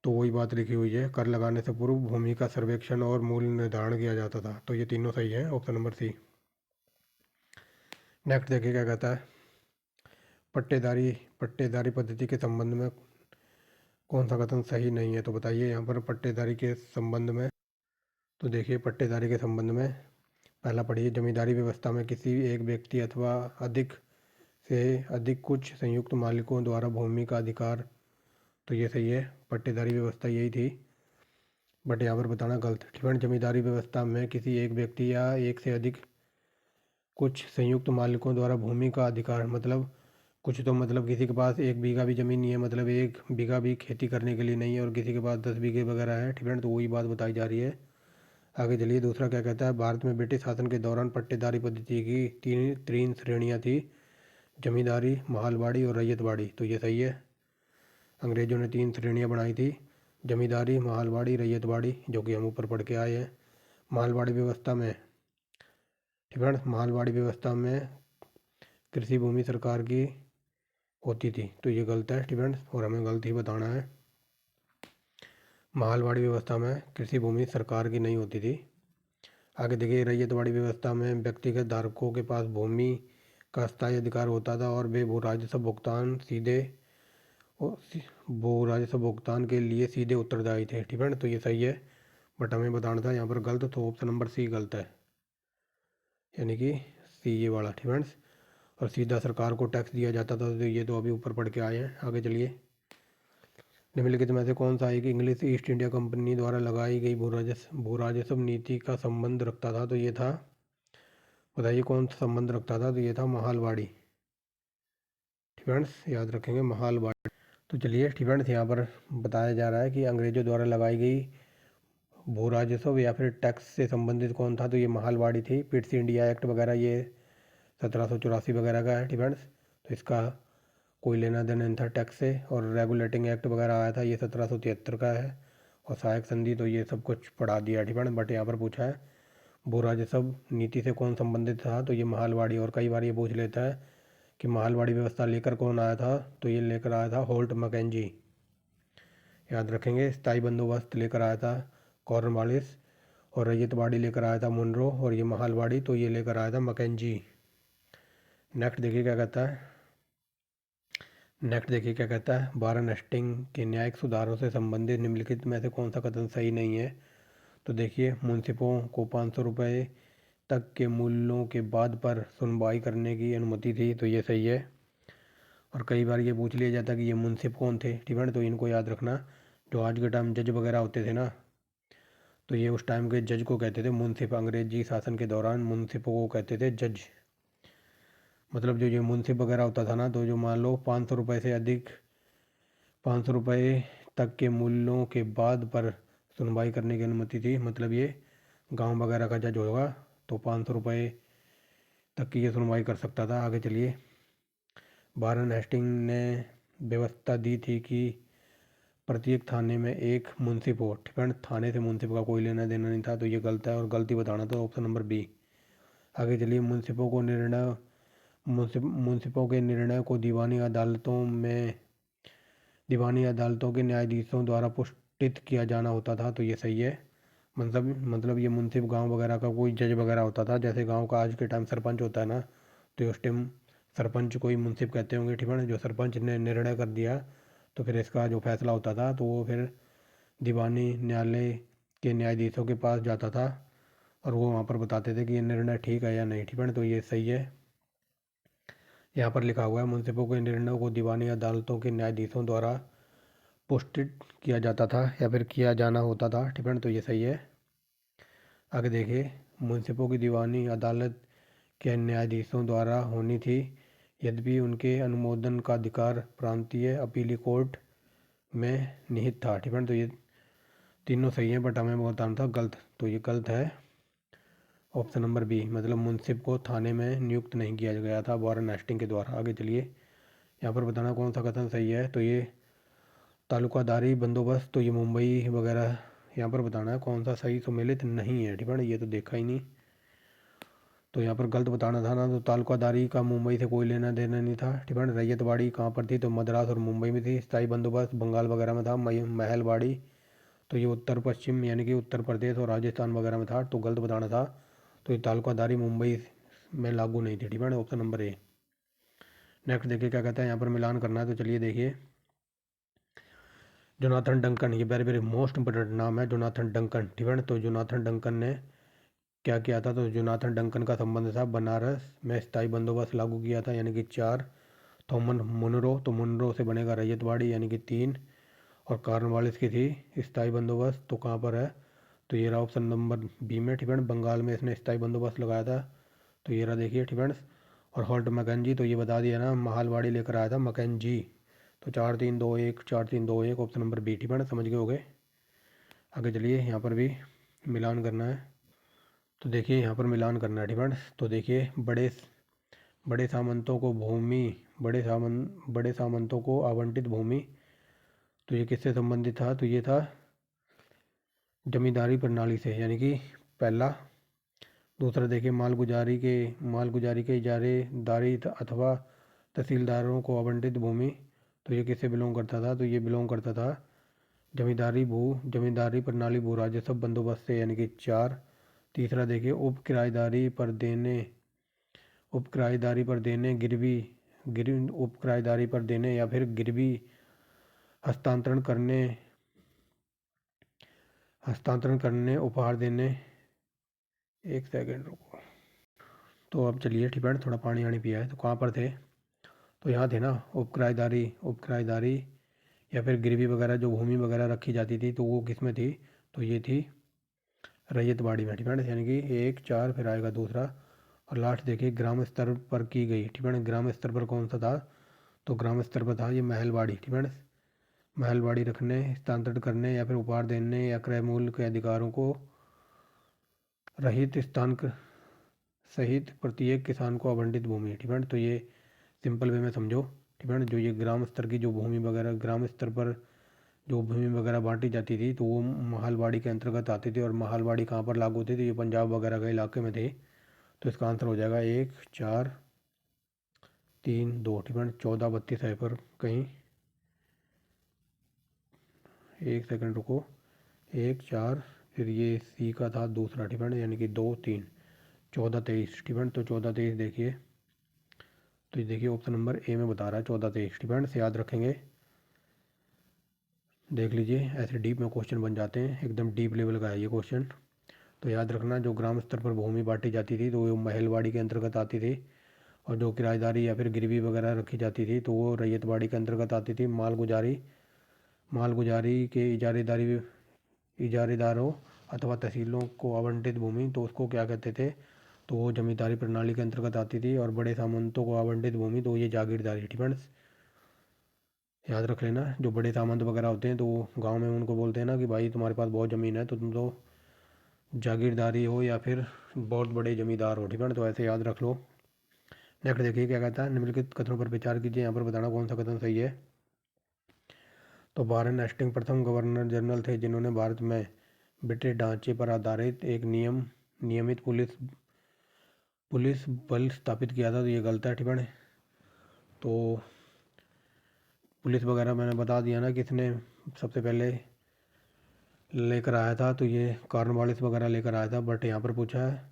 तो वही बात लिखी हुई है, कर लगाने से पूर्व भूमि का सर्वेक्षण और मूल्य निर्धारण किया जाता था। तो ये तीनों सही है, ऑप्शन नंबर सी। नेक्स्ट देखिए क्या कहता है, पट्टेदारी पट्टेदारी पद्धति के संबंध में कौन सा कथन सही नहीं है। तो बताइए यहाँ पर पट्टेदारी के संबंध में। तो देखिए पट्टेदारी के संबंध में पहला पढ़िए, जमींदारी व्यवस्था में किसी एक व्यक्ति अथवा अधिक से अधिक कुछ संयुक्त मालिकों द्वारा भूमि का अधिकार। तो ये सही है, पट्टेदारी व्यवस्था यही थी, बट यहाँ पर बताना गलत। डिफरेंट जमींदारी व्यवस्था में किसी एक व्यक्ति या एक से अधिक कुछ संयुक्त मालिकों द्वारा भूमि का अधिकार, मतलब कुछ तो मतलब किसी के पास 1 बीघा भी ज़मीन नहीं है, मतलब 1 बीघा भी खेती करने के लिए नहीं है, और किसी के पास 10 बीघे वगैरह है। डिफरेंट, तो वही बात बताई जा रही है। आगे चलिए, दूसरा क्या कहता है, भारत में ब्रिटिश शासन के दौरान पट्टेदारी पद्धति की तीन श्रेणियाँ थी, जमींदारी, महालवाड़ी और रैयतवाड़ी। तो ये सही है, अंग्रेजों ने 3 श्रेणियाँ बनाई थी, जमींदारी, महालवाड़ी, रैयतवाड़ी, जो कि हम ऊपर पढ़ के आए हैं। मालवाड़ी व्यवस्था में मालवाड़ी व्यवस्था में कृषि भूमि सरकार की होती थी। तो ये गलत है स्टूडेंट्स, और हमें गलत ही बताना है। मालवाड़ी व्यवस्था में कृषि भूमि सरकार की नहीं होती थी। आगे देखिए, रैयतवाड़ी व्यवस्था में व्यक्तिगत धारकों के पास भूमि का स्थायी अधिकार होता था और वे भू राजस्व भुगतान के लिए सीधे उत्तरदायी थे। ठीक है, तो ये सही है, बट हमें बताना था यहाँ पर गलत, तो ऑप्शन नंबर सी गलत है, यानी कि सी ये वाला। ठीक है, और सीधा सरकार को टैक्स दिया जाता था। तो ये तो अभी ऊपर पढ़ के आए हैं। आगे चलिए, निम्नलिखित में से कौन सा एक इंग्लिश ईस्ट इंडिया कंपनी द्वारा लगाई गई भू राजस्व नीति का संबंध रखता था। तो ये था, बताइए कौन सा संबंध रखता था। तो ये था महालवाड़ी। स्टूडेंट्स याद रखेंगे, महालवाड़ी। तो चलिए स्टूडेंट्स, यहाँ पर बताया जा रहा है कि अंग्रेजों द्वारा लगाई गई भू राजस्व या फिर टैक्स से संबंधित कौन था। तो ये महालवाड़ी थी। पिट्स इंडिया एक्ट वगैरह ये 1784 वगैरह का है स्टूडेंट्स, तो इसका कोई लेना देना नहीं था टैक्स से। और रेगुलेटिंग एक्ट वगैरह आया था, ये 1773 का है। और सहायक संधि, तो ये सब कुछ पढ़ा दिया स्टूडेंट, बट यहाँ पर पूछा है भू राजस्व नीति से कौन संबंधित था। तो ये महालवाड़ी। और कई बार ये पूछ लेता है कि महालवाड़ी व्यवस्था लेकर कौन आया था। तो ये लेकर आया था होल्ट मैकेंजी, याद रखेंगे। स्थायी बंदोबस्त लेकर आया था कॉर्नवालिस, और रैयतवाड़ी लेकर आया था मुनरो, और ये महालवाड़ी तो ये लेकर आया था मैकेंजी। नेक्स्ट देखिए क्या कहता है, वारन हेस्टिंग के न्यायिक सुधारों से संबंधित निम्नलिखित में से कौन सा कथन सही नहीं है। तो देखिए, मुंसिफों को 500 रुपये तक के मूल्यों के बाद पर सुनवाई करने की अनुमति थी। तो ये सही है। और कई बार ये पूछ लिया जाता कि ये मुंसिफ कौन थे, ठीक है, तो इनको याद रखना। जो आज के टाइम जज वगैरह होते थे ना, तो ये उस टाइम के जज को कहते थे मुंसिफ। अंग्रेजी शासन के दौरान मुंसिफों को कहते थे जज। मतलब जो ये मुंसिफ वगैरह होता था ना, तो जो मान लो 500 रुपये से अधिक 500 रुपये तक के मूल्यों के बाद पर सुनवाई करने की अनुमति थी। मतलब ये गांव वगैरह का जज होगा तो 500 रुपये तक की ये सुनवाई कर सकता था। आगे चलिए, वारन हेस्टिंग ने व्यवस्था दी थी कि प्रत्येक थाने में एक मुंसिफ हो। ठीक है, थाने से मुंसिफ का कोई लेना देना नहीं था। तो ये गलत है, और गलती बताना था, ऑप्शन नंबर बी। आगे चलिए, मुंसिफों के निर्णय को दीवानी अदालतों के न्यायाधीशों द्वारा पुष्टित किया जाना होता था। तो ये सही है। मतलब ये मुंसिफ गांव वगैरह का कोई जज वगैरह होता था, जैसे गांव का आज के टाइम सरपंच होता है ना, तो उस टाइम सरपंच को ही मुंसिफ कहते होंगे। ठीक है, जो सरपंच ने निर्णय कर दिया तो फिर इसका जो फैसला होता था तो वो फिर दीवानी न्यायालय के न्यायाधीशों के पास जाता था, और वो वहाँ पर बताते थे कि ये निर्णय ठीक है या नहीं। ठीक है, तो ये सही है। यहाँ पर लिखा हुआ है, मुंसिफों के निर्णयों को दीवानी अदालतों के न्यायाधीशों द्वारा पुष्टित किया जाता था या फिर किया जाना होता था। ठीक है, तो ये सही है। आगे देखिए, मुंसिफों की दीवानी अदालत के न्यायाधीशों द्वारा होनी थी, यद्यपि उनके अनुमोदन का अधिकार प्रांतीय अपीली कोर्ट में निहित था। ठीक है, तो ये तीनों सही हैं, बट हमें बताना था गलत, तो ये गलत है। ऑप्शन नंबर बी, मतलब मुंसिफ को थाने में नियुक्त नहीं किया गया था वारन हेस्टिंग के द्वारा। आगे चलिए, यहाँ पर बताना कौन सा कथन सही है। तो ये तालुकादारी बंदोबस्त, तो ये मुंबई वगैरह, यहाँ पर बताना है कौन सा सही सुमेलित नहीं है। ठीक है, ये तो देखा ही नहीं, तो यहाँ पर गलत बताना था ना। तो तालुकादारी का मुंबई से कोई लेना देना नहीं था। ठीक है, रैयतवाड़ी कहाँ पर थी, तो मद्रास और मुंबई में थी। स्थायी बंदोबस्त बंगाल वगैरह में था। महलवाड़ी, तो ये उत्तर पश्चिम यानी कि उत्तर प्रदेश और राजस्थान वगैरह में था, तो गलत बताना था। तो ये तालुकादारी मुंबई में लागू नहीं थी। ठीक है, ऑप्शन नंबर ए। नेक्स्ट देखिए क्या कहता है, यहाँ पर मिलान करना है। तो चलिए देखिए, जोनाथन डंकन, ये वेरी वेरी मोस्ट इंपोर्टेंट नाम है, जोनाथन डंकन। ठीक है, तो जोनाथन डंकन ने क्या किया था, तो जोनाथन डंकन का संबंध था बनारस में स्थायी बंदोबस्त लागू किया था, यानी कि 4। थॉमस मुनरो, तो मुनरो से बनेगा रैयतवाड़ी, यानी कि 3। और कॉर्नवालिस की थी स्थायी बंदोबस्त, तो कहाँ पर है, तो ये रहा ऑप्शन नंबर बी में। ठीक है, बंगाल में इसने स्थायी बंदोबस्त लगाया था, तो ये रहा देखिए। ठीक है, और हॉल्ट मैकेंजी, तो ये बता दिया ना, महालवाड़ी लेकर आया था मैकेंजी। तो 4-3-2-1, 4-3-2-1, ऑप्शन नंबर बी। ठीक है, समझ गए होगे। आगे चलिए, यहाँ पर भी मिलान करना है। तो देखिए यहाँ पर मिलान करना है। ठीक है, तो देखिए, बड़े सामंतों को भूमि, बड़े सामंतों को आवंटित भूमि, तो ये किससे संबंधित था, तो ये था जमींदारी प्रणाली से, यानी कि पहला। दूसरा देखिए, मालगुजारी के इजारेदारी अथवा तहसीलदारों को आवंटित भूमि, तो ये किससे बिलोंग करता था, तो ये बिलोंग करता था जमींदारी प्रणाली भू राजस्व बंदोबस्त से, यानी कि 4। तीसरा देखिए, उप किराएदारी पर देने गिरवी उप किराएदारी पर देने या फिर गिरवी हस्तांतरण करने उपहार देने। एक सेकंड रुको। तो अब चलिए, ठीक है, थोड़ा पानी आनी पिया है। तो कहाँ पर थे, तो यहाँ थे ना, उप किराएदारी या फिर गिरवी वगैरह जो भूमि वगैरह रखी जाती थी, तो वो किस में थी, तो ये थी रैयतवाड़ी में। ठीक है, यानी कि 1-4 फिर आएगा दूसरा। और लास्ट देखिए, ग्राम स्तर पर की गई। ठीक है, ग्राम स्तर पर कौन सा था, तो ग्राम स्तर पर था ये महलवाड़ी। ठीक है, महलवाड़ी रखने, हस्तांतरित करने या फिर उपहार देने या क्रय मूल्य के अधिकारों को रहित स्थान सहित प्रत्येक किसान को आवंटित भूमि। ठीक है, तो ये सिंपल वे में समझो। ठीक है, जो ये ग्राम स्तर की जो भूमि वगैरह, ग्राम स्तर पर जो भूमि वगैरह बांटी जाती थी, तो वो महलवाड़ी के अंतर्गत आती थी। और महलवाड़ी कहाँ पर लागू थी, तो ये पंजाब वगैरह के इलाके में थे। तो इसका आंसर हो जाएगा 1-4-3-2। ठीक है, 14-32 है पर कहीं, एक सेकंड रुको। 1-4, फिर ये सी का था दूसरा। ठीक है, यानी कि 2-3, 14-23। ठीक है, तो 14-23 देखिए, तो ये देखिए ऑप्शन नंबर ए में बता रहा है 14-23। ठीक है, से याद रखेंगे, देख लीजिए, ऐसे डीप में क्वेश्चन बन जाते हैं, एकदम डीप लेवल का है ये क्वेश्चन। तो याद रखना, जो ग्राम स्तर पर भूमि बांटी जाती थी, तो वो महलवाड़ी के अंतर्गत आती थी। और जो किराएदारी या फिर गिरवी वगैरह रखी जाती थी, तो वो रैयतवाड़ी के अंतर्गत आती थी। मालगुजारी के इजारेदारों अथवा तहसीलों को आवंटित भूमि, तो उसको क्या कहते थे, तो वो जमींदारी प्रणाली के अंतर्गत आती थी। और बड़े सामंतों को आवंटित भूमि, तो ये जागीरदारी। ठीक है, याद रख लेना, जो बड़े सामंत वगैरह होते हैं, तो गांव में उनको बोलते हैं ना कि भाई तुम्हारे पास बहुत ज़मीन है, तो तुम तो जागीरदारी हो या फिर बहुत बड़े जमींदार हो। ठीक है, तो ऐसे याद रख लो। नेक्स्ट देखिए क्या कहता है, निम्नलिखित कथनों पर विचार कीजिए। यहाँ पर बताना कौन सा कथन सही है। तो वारेन हेस्टिंग प्रथम गवर्नर जनरल थे जिन्होंने भारत में ब्रिटिश ढांचे पर आधारित एक नियमित पुलिस बल स्थापित किया था, तो ये गलत है। ठीक है, तो पुलिस वगैरह मैंने बता दिया ना, किसने सबसे पहले लेकर आया था, तो ये कॉर्नवालिस वगैरह लेकर आया था। बट यहाँ पर पूछा है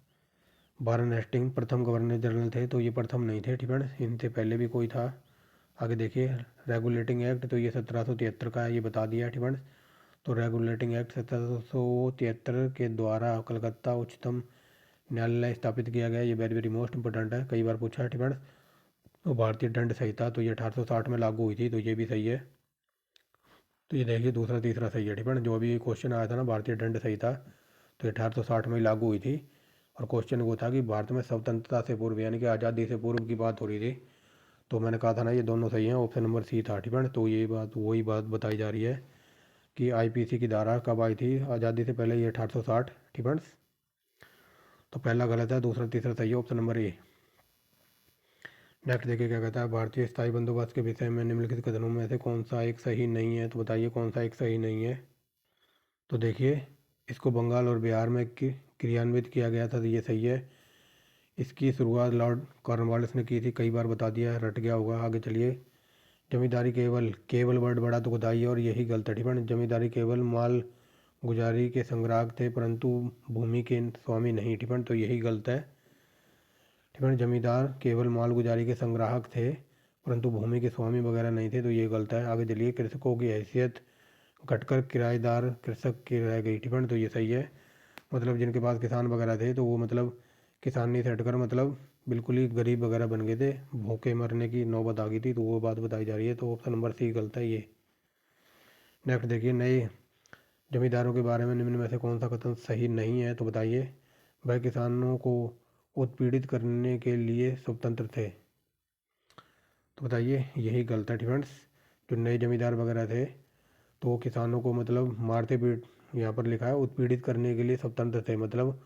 वारेन हेस्टिंग प्रथम गवर्नर जनरल थे, तो ये प्रथम नहीं थे। ठीक है, इनसे पहले भी कोई था। आगे देखिए, रेगुलेटिंग एक्ट, तो ये 1773 का है, ये बता दिया। ठीक है, तो रेगुलेटिंग एक्ट 1773 के द्वारा कलकत्ता उच्चतम न्यायालय स्थापित किया गया। ये वेरी वेरी मोस्ट इंपॉर्टेंट है, कई बार पूछा है। ठीक है, तो भारतीय दंड संहिता, तो ये 1860 में लागू हुई थी, तो ये भी सही है। तो ये देखिए, दूसरा तीसरा सही है। ठीक है, जो अभी क्वेश्चन आया था ना, भारतीय दंड संहिता, तो 1860 में ही लागू हुई थी। और क्वेश्चन वो था कि भारत में स्वतंत्रता से पूर्व, यानी कि आज़ादी से पूर्व की बात हो रही थी। तो मैंने कहा था ना, ये दोनों सही हैं, ऑप्शन नंबर सी था। ठीक है, तो ये बात वही बात बताई जा रही है कि आईपीसी की धारा कब आई थी, आज़ादी से पहले, ये 1860। ठीक है, तो तो पहला गलत है, दूसरा तीसरा सही है, ऑप्शन नंबर ए। नेक्स्ट देखिए क्या कहता है, भारतीय स्थायी बंदोबस्त के विषय में निम्नलिखित कथनों में से कौन सा एक सही नहीं है, तो बताइए कौन सा एक सही नहीं है। तो देखिए, इसको बंगाल और बिहार में क्रियान्वित किया गया था, तो ये सही है। इसकी शुरुआत लॉर्ड कॉर्नवालिस ने की थी, कई बार बता दिया है, रट गया होगा। आगे चलिए, जमींदारी केवल केवल वर्ड बड़ा तो खुदाई है, और यही गलत है। ठीक है, जमींदारी केवल माल गुजारी के संग्राहक थे, परंतु भूमि के स्वामी नहीं। ठीक है, तो यही गलत है। ठीक है, जमींदार केवल माल गुजारी के संग्राहक थे, परंतु भूमि के स्वामी वगैरह नहीं थे, तो ये गलत है। आगे चलिए, कृषकों की हैसियत घटकर किराएदार कृषक की रह गई। ठीक है, तो ये सही है। मतलब जिनके पास किसान वगैरह थे, तो वो मतलब किसानी से हटकर मतलब बिल्कुल ही गरीब वगैरह बन गए थे, भूखे मरने की नौबत आ गई थी, तो वो बात बताई जा रही है। तो ऑप्शन नंबर सी गलत है ये। नेक्स्ट देखिए, नए जमींदारों के बारे में निम्न में से कौन सा कथन सही नहीं है, तो बताइए। वह किसानों को उत्पीड़ित करने के लिए स्वतंत्र थे, तो बताइए यही गलत है। फ्रेंड्स, जो नए जमींदार वगैरह थे, तो वो किसानों को मतलब मारते पीट, यहाँ पर लिखा है उत्पीड़ित करने के लिए स्वतंत्र थे, मतलब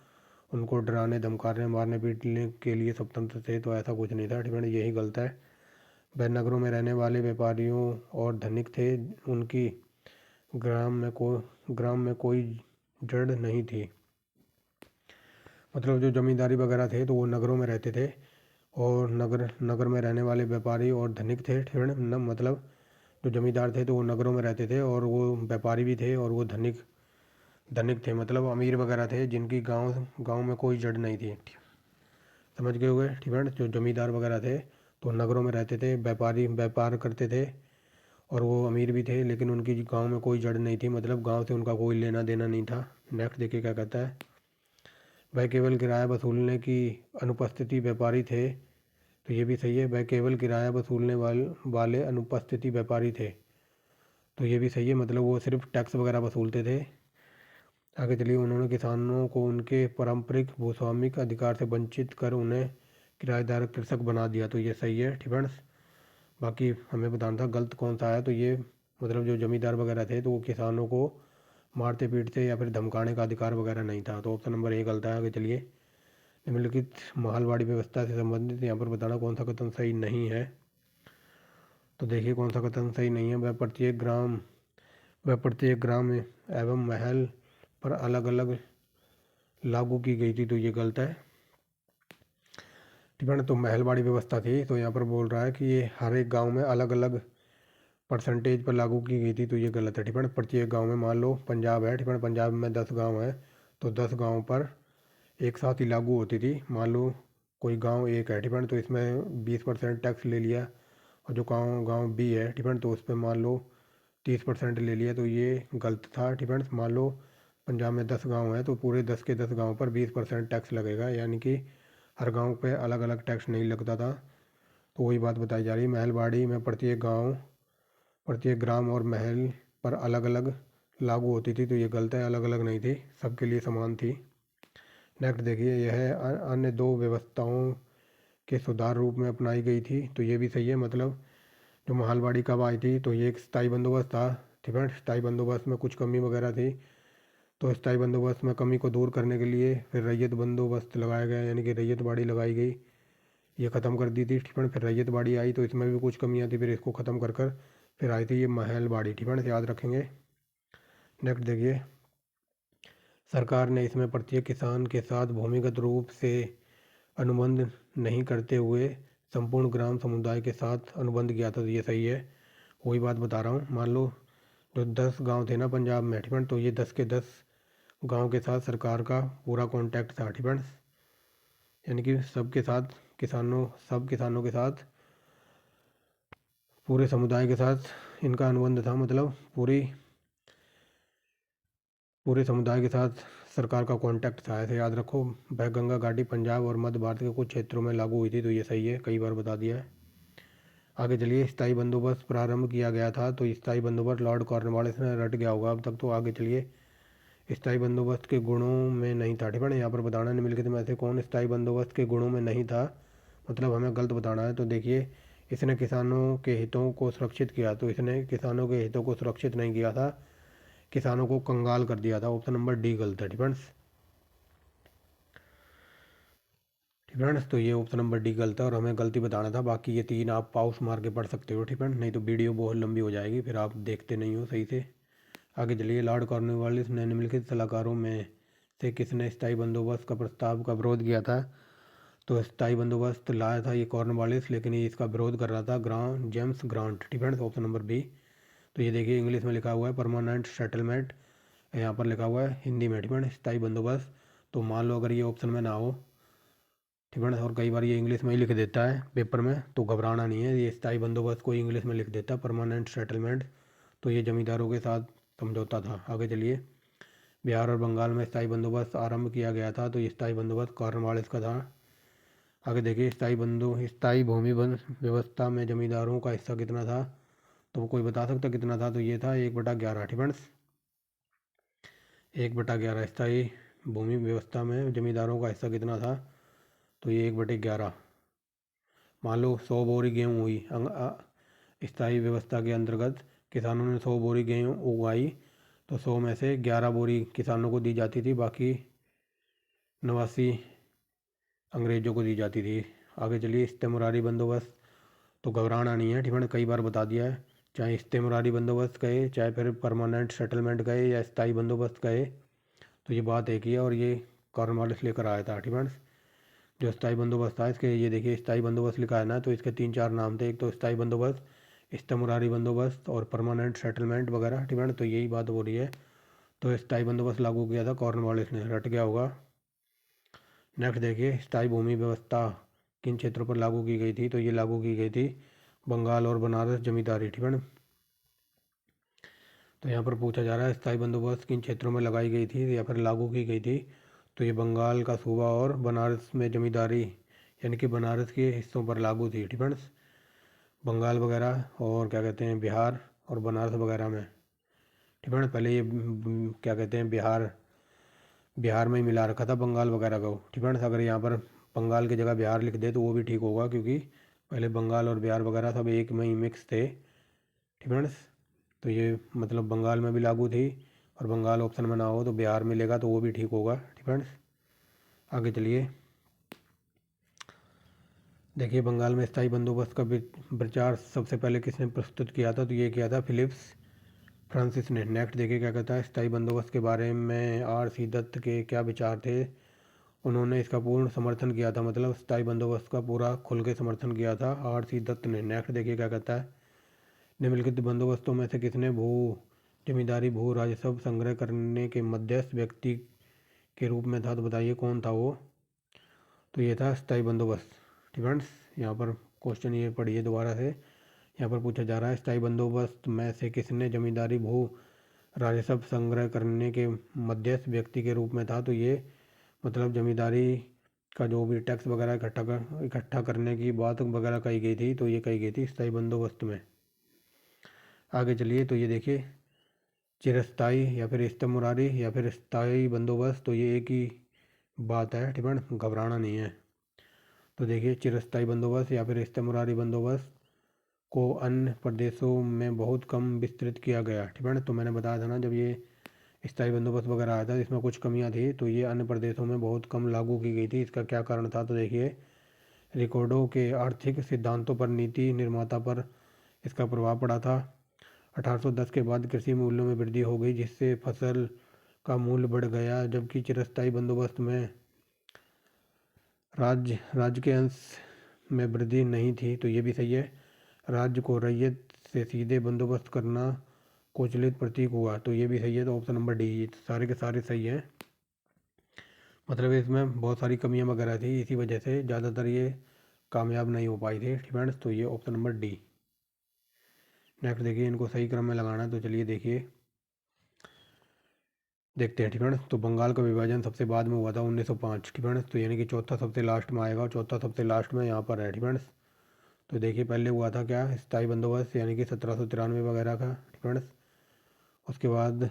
उनको डराने धमकाने मारने पीटने के लिए स्वतंत्र थे, तो ऐसा कुछ नहीं था। ठीक है, यही गलत है। वह नगरों में रहने वाले व्यापारियों और धनिक थे, उनकी ग्राम में कोई जड़ नहीं थी। मतलब जो जमींदारी वगैरह थे, तो वो नगरों में रहते थे, और नगर में रहने वाले व्यापारी और धनिक थे। ठीक है, मतलब जो जमींदार थे, तो वो नगरों में रहते थे, और वो व्यापारी भी थे, और वो धनिक धनिक थे, मतलब अमीर वगैरह थे, जिनकी गांव गांव में कोई जड़ नहीं थी। समझ गए हुए। ठीक है, जो जमींदार वगैरह थे, तो नगरों में रहते थे, व्यापारी व्यापार करते थे, और वो अमीर भी थे, लेकिन उनकी गांव में कोई जड़ नहीं थी, मतलब गांव से उनका कोई लेना देना नहीं था। नेक्स्ट देखिए क्या कहता है, वह केवल किराया वसूलने की अनुपस्थिति व्यापारी थे, तो ये भी सही है। वह केवल किराया वसूलने वाले अनुपस्थिति व्यापारी थे, तो ये भी सही है, मतलब वो सिर्फ टैक्स वगैरह वसूलते थे। आगे चलिए, उन्होंने किसानों को उनके पारंपरिक भूस्वामिक अधिकार से वंचित कर उन्हें किराएदार कृषक बना दिया, तो ये सही है। ठीक है, बाकी हमें बताना था गलत कौन सा है। तो ये मतलब जो जमींदार वगैरह थे, तो वो किसानों को मारते पीटते या फिर धमकाने का अधिकार वगैरह नहीं था, तो ऑप्शन नंबर ए गलत है। आगे चलिए, निम्नलिखित महलवाड़ी व्यवस्था से संबंधित यहाँ पर बताना कौन सा कथन सही नहीं है। तो देखिए कौन सा कथन सही नहीं है। वह प्रत्येक ग्राम एवं महल पर अलग अलग लागू की गई थी, तो ये गलत है। ठीक है ना, तो महलवाड़ी व्यवस्था थी, तो यहाँ पर बोल रहा है कि ये हर एक गांव में अलग अलग परसेंटेज पर लागू की गई थी, तो ये गलत है। ठीक है ना, प्रत्येक गांव में, मान लो पंजाब है, ठीक है ना, पंजाब में 10 गांव है, तो 10 गांव पर एक साथ ही लागू होती थी। मान लो कोई गांव एक है, ठीक है ना, तो इसमें 20% टैक्स ले लिया, और जो गांव गांव बी है, ठीक है ना, तो उस पर मान लो 30% ले लिया, तो ये गलत था। ठीक है ना, मान लो पंजाब में 10 गांव है, तो पूरे 10 के 10 गांव पर 20% टैक्स लगेगा, यानी कि हर गांव पे अलग अलग टैक्स नहीं लगता था। तो वही बात बताई जा रही है, महलवाड़ी में प्रत्येक ग्राम और महल पर अलग अलग लागू होती थी, तो ये गलत है, अलग अलग नहीं थी, सबके लिए समान थी। नेक्स्ट देखिए, यह अन्य दो व्यवस्थाओं के सुधार रूप में अपनाई गई थी, तो ये भी सही है। मतलब जो महलवाड़ी कब आई थी, तो ये एक स्थायी बंदोबस्त था। ठीक है, स्थायी बंदोबस्त में कुछ कमी वगैरह थी, तो स्थायी बंदोबस्त में कमी को दूर करने के लिए फिर रैयत बंदोबस्त लगाया गया, यानी कि रैयत बाड़ी लगाई गई, ये ख़त्म कर दी थी। ठीक है, फिर रैयत बाड़ी आई, तो इसमें भी कुछ कमियाँ थी, फिर इसको ख़त्म कर फिर आई थी ये महल बाड़ी। ठीक है, याद रखेंगे। नेक्स्ट देखिए, सरकार ने इसमें प्रत्येक किसान के साथ भूमिगत रूप से अनुबंध नहीं करते हुए संपूर्ण ग्राम समुदाय के साथ अनुबंध किया था, तो ये सही है। वही बात बता रहा हूँ, मान लो जो 10 गांव थे ना पंजाब में, ठीक है, तो ये 10 के 10 गांव के साथ सरकार का पूरा कॉन्टैक्ट था। ठीक है, यानी कि सब किसानों के साथ, पूरे समुदाय के साथ इनका अनुबंध था, मतलब पूरे समुदाय के साथ सरकार का कॉन्टैक्ट था, ऐसे याद रखो। वह गंगा घाटी पंजाब और मध्य भारत के कुछ क्षेत्रों में लागू हुई थी, तो ये सही है, कई बार बता दिया है। आगे चलिए, स्थायी बंदोबस्त प्रारंभ किया गया था, तो स्थायी बंदोबस्त लॉर्ड कॉर्नवालिस ने रट गया होगा अब तक। तो आगे चलिए, स्थायी बंदोबस्त के गुणों में नहीं था। ठीक है, यहाँ पर बताना निम्नलिखित में से कौन स्थायी बंदोबस्त के गुणों में नहीं था, मतलब हमें गलत बताना है। तो देखिए, इसने किसानों के हितों को सुरक्षित किया, तो इसने किसानों के हितों को सुरक्षित नहीं किया था, किसानों को कंगाल कर दिया था। ऑप्शन नंबर डी गलत है। डिफेंस। ठीक है फ्रेंड्स। तो ये ऑप्शन नंबर डी गलत है और हमें गलती बताना था। बाकी ये तीन आप पाउस मार के पढ़ सकते हो, ठीक है, नहीं तो वीडियो बहुत लंबी हो जाएगी, फिर आप देखते नहीं हो सही से। आगे चलिए, लॉर्ड कॉर्नवालिस ने निम्नलिखित सलाहकारों में से किसने स्थायी बंदोबस्त का प्रस्ताव का विरोध किया था। तो स्थायी बंदोबस्त लाया था ये कॉर्नवालिस, लेकिन ये इसका विरोध कर रहा था जेम्स ग्रांट, ठीक है, ऑप्शन नंबर बी। तो ये देखिए इंग्लिश में लिखा हुआ है परमानेंट सेटलमेंट, यहाँ पर लिखा हुआ है हिंदी में, ठीक है, स्थायी बंदोबस्त। तो मान लो अगर ये ऑप्शन में ना हो, ठीक है, और कई बार ये इंग्लिश में ही लिख देता है पेपर में, तो घबराना नहीं है, ये स्थायी बंदोबस्त को इंग्लिश में लिख देता है परमानेंट सेटलमेंट। तो ये जमींदारों के साथ समझौता था। आगे चलिए, बिहार और बंगाल में स्थायी बंदोबस्त आरंभ किया गया था, तो ये स्थायी बंदोबस्त कॉर्नवालिस का था। आगे देखिए, स्थायी भूमि व्यवस्था में जमींदारों का हिस्सा कितना था। तो कोई बता सकता कितना था। तो ये था 1/11, ठीक है, 1/11 स्थायी भूमि व्यवस्था में जमींदारों का हिस्सा कितना था। तो ये 1/11। मान लो 100 बोरी गेहूँ हुई स्थायी व्यवस्था के अंतर्गत किसानों ने 100 बोरी गेहूँ उगाई, तो 100 में से 11 बोरी किसानों को दी जाती थी, बाकी 89 अंग्रेजों को दी जाती थी। आगे चलिए, इस्तेमरारी बंदोबस्त। तो घबराना नहीं है, ठीक है, कई बार बता दिया है, चाहे इस्तेमरारी बंदोबस्त कहे, चाहे फिर परमानेंट सेटलमेंट कहे या स्थायी बंदोबस्त कहे, तो ये बात एक ही है और ये कॉर्नवालिस लेकर आया था, ठीक है। जो स्थायी बंदोबस्त था इसके, ये देखिए स्थायी बंदोबस्त लिखा है ना, तो इसके 3-4 नाम थे, एक तो स्थायी बंदोबस्त, इस्तेमरारी बंदोबस्त और परमानेंट सेटलमेंट वगैरह, ठीक है। तो यही बात हो रही है। तो स्थायी बंदोबस्त लागू किया था कॉर्नवालिस ने, रट गया होगा। नेक्स्ट देखिए, स्थायी भूमि व्यवस्था किन क्षेत्रों पर लागू की गई थी। तो ये लागू की गई थी बंगाल और बनारस जमींदारी, ठीक है। तो यहाँ पर पूछा जा रहा है स्थायी बंदोबस्त किन क्षेत्रों में लगाई गई थी या फिर लागू की गई थी। तो ये बंगाल का सूबा और बनारस में जमींदारी, यानी कि बनारस के हिस्सों पर लागू थी, ठीक है। बंगाल वगैरह और क्या कहते हैं बिहार और बनारस वगैरह में, ठीक है। पहले ये क्या कहते हैं बिहार में ही मिला रखा था बंगाल वगैरह को, ठीक है। अगर यहाँ पर बंगाल की जगह बिहार लिख दे तो वो भी ठीक होगा, क्योंकि पहले बंगाल और बिहार वगैरह सब एक में ही मिक्स थे, ठीक है। तो ये मतलब बंगाल में भी लागू थी, और बंगाल ऑप्शन में ना हो तो बिहार मिलेगा, तो वो भी ठीक होगा, ठीक है। आगे चलिए, देखिए बंगाल में स्थायी बंदोबस्त का विचार सबसे पहले किसने प्रस्तुत किया था। तो ये किया था फिलिप्स फ्रांसिस ने। नेक्स्ट देखिए क्या कहता है, स्थायी बंदोबस्त के बारे में R.C. दत्त के क्या विचार थे। उन्होंने इसका पूर्ण समर्थन किया था, मतलब स्थायी बंदोबस्त का पूरा खुल के समर्थन किया था R.C. दत्त ने। नेक्स्ट देखिए क्या कहता है, निम्नलिखित बंदोबस्तों में से किसने जमींदारी भू राजस्व संग्रह करने के मध्यस्थ व्यक्ति के रूप में था। तो बताइए कौन था वो। तो ये था स्थायी बंदोबस्त, ठीक है। यहाँ पर क्वेश्चन ये पढ़िए दोबारा से, यहाँ पर पूछा जा रहा है स्थायी बंदोबस्त में से किसने जमींदारी भू राजस्व संग्रह करने के मध्यस्थ व्यक्ति के रूप में था। तो ये मतलब जमींदारी का जो भी टैक्स वगैरह इकट्ठा करने की बात वगैरह कही गई थी, तो ये कही गई थी स्थायी बंदोबस्त में। आगे चलिए, तो ये देखिए चिरस्थाई या फिर इस्तेमरारी या फिर स्थायी बंदोबस्त, तो ये एक ही बात है, ठीक है, घबराना नहीं है। तो देखिए चिरस्थायी बंदोबस्त या फिर इस्तेमरारी बंदोबस्त को अन्य प्रदेशों में बहुत कम विस्तृत किया गया, ठीक है। तो मैंने बताया था ना, जब ये स्थायी बंदोबस्त वगैरह आया था इसमें कुछ कमियां थी, तो ये अन्य प्रदेशों में बहुत कम लागू की गई थी। इसका क्या कारण था। तो देखिए रिकॉर्डों के आर्थिक सिद्धांतों पर नीति निर्माता पर इसका प्रभाव पड़ा था। 1810 के बाद कृषि मूल्यों में वृद्धि हो गई, जिससे फसल का मूल्य बढ़ गया, जबकि चिरस्थायी बंदोबस्त में राज्य के अंश में वृद्धि नहीं थी। तो ये भी सही है। राज्य को रैयत से सीधे बंदोबस्त करना कोचलित प्रतीक हुआ, तो ये भी सही है। तो ऑप्शन नंबर डी, सारे के सारे सही हैं। मतलब इसमें बहुत सारी कमियां वगैरह थी, इसी वजह से ज़्यादातर ये कामयाब नहीं हो पाई थी, ठीक है। तो ये ऑप्शन नंबर डी। नेक्स्ट देखिए, इनको सही क्रम में लगाना है, तो चलिए देखते हैं, ठीक है। तो बंगाल का विभाजन सबसे बाद में हुआ था 1905, ठीक है। तो यानी कि चौथा सबसे लास्ट में आएगा, और चौथा सबसे लास्ट में यहाँ पर है, ठीक है। तो देखिए पहले हुआ था क्या, स्थायी बंदोबस्त, यानी कि 1793 वगैरह का, ठीक है। उसके बाद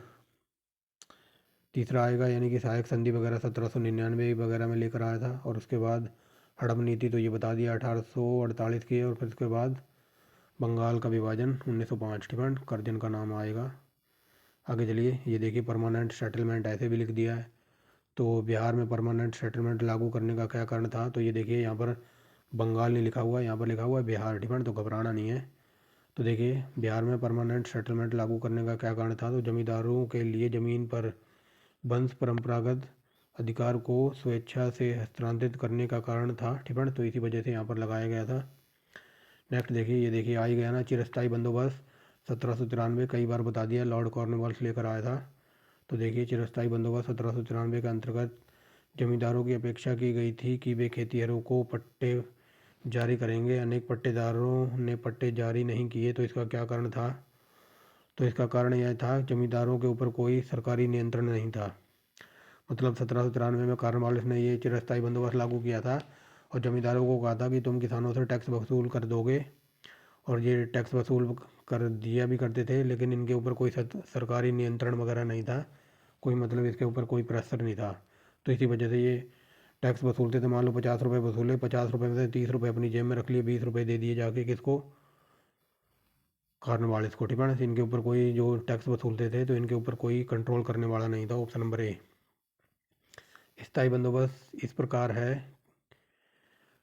तीसरा आएगा यानी कि सहायक संधि वगैरह 1799 वगैरह में लेकर आया था। और उसके बाद हड़प नीति, तो ये बता दिया 1848 की है। और फिर उसके बाद बंगाल का विभाजन 1905, ठीक है, करजन का नाम आएगा। आगे चलिए, ये देखिए परमानेंट सेटलमेंट ऐसे भी लिख दिया है। तो बिहार में परमानेंट सेटलमेंट लागू करने का क्या कारण था? तो ये देखिए यहाँ पर बंगाल नहीं लिखा हुआ है, यहाँ पर लिखा हुआ है बिहार। ठीक है, तो घबराना नहीं है। तो देखिए बिहार में परमानेंट सेटलमेंट लागू करने का क्या कारण था? तो जमींदारों के लिए ज़मीन पर वंश परंपरागत अधिकार को स्वेच्छा से हस्तांतरित करने का कारण था। ठीक है, तो इसी वजह से यहाँ पर लगाया गया था। नेक्स्ट देखिए, ये देखिए आ ही गया ना, चिरस्थायी बंदोबस्त 1793। कई बार बता दिया, लॉर्ड कॉर्नवालिस लेकर आया था। तो देखिए चिरस्थायी बंदोबस्त 1793 के अंतर्गत जमींदारों की अपेक्षा की गई थी कि वे खेतिहरों को पट्टे जारी करेंगे। अनेक पट्टेदारों ने पट्टे जारी नहीं किए, तो इसका क्या कारण था? तो इसका कारण यह था जमींदारों के ऊपर कोई सरकारी नियंत्रण नहीं था। मतलब 1793 में कॉर्नवालिस ने ये चिरस्थायी बंदोबस्त लागू किया था और जमींदारों को कहा था कि तुम किसानों से टैक्स वसूल कर दोगे, और ये टैक्स वसूल कर दिया भी करते थे, लेकिन इनके ऊपर कोई सरकारी नियंत्रण वगैरह नहीं था, कोई मतलब इसके ऊपर कोई प्रेशर नहीं था। तो इसी वजह से ये टैक्स वसूलते थे। मान लो 50 रुपये वसूले, 50 रुपये में से 30 रुपये अपनी जेब में रख लिए, 20 रुपये दे दिए जाके किसको? कॉर्नवालिस को। ठीक है, इनके ऊपर कोई जो टैक्स वसूलते थे तो इनके ऊपर कोई कंट्रोल करने वाला नहीं था। Option number A. स्थायी बंदोबस्त इस प्रकार है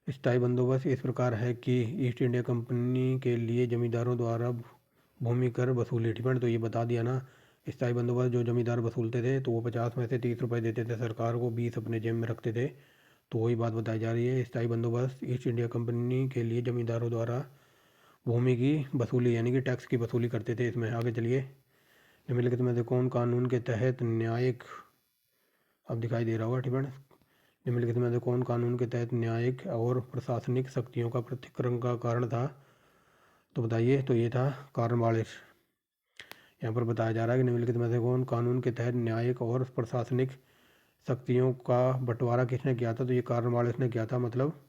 स्थायी बंदोबस्त इस प्रकार है कि ईस्ट इंडिया कंपनी के लिए जमींदारों द्वारा भूमि कर वसूली। ठीक है, तो ये बता दिया ना। स्थायी बंदोबस्त जो जमींदार वसूलते थे तो वो 50 में से 30 रुपये देते थे सरकार को, 20 अपने जेब में रखते थे। तो वही बात बताई जा रही है, स्थायी बंदोबस्त ईस्ट इंडिया कंपनी के लिए जमींदारों द्वारा भूमि की वसूली यानी कि टैक्स की वसूली करते थे। इसमें आगे चलिए, निम्नलिखित में से कौन कानून के तहत न्यायिक, अब दिखाई दे रहा होगा। ठीक है, निम्नलिखित में से कौन कानून के तहत न्यायिक और प्रशासनिक शक्तियों का पृथक्करण का कारण था? तो बताइए। तो ये था कॉर्नवालिस। यहाँ पर बताया जा रहा है कि निम्नलिखित में से कौन कानून के तहत न्यायिक और प्रशासनिक शक्तियों का बंटवारा किसने किया था? तो ये कॉर्नवालिस ने किया था। मतलब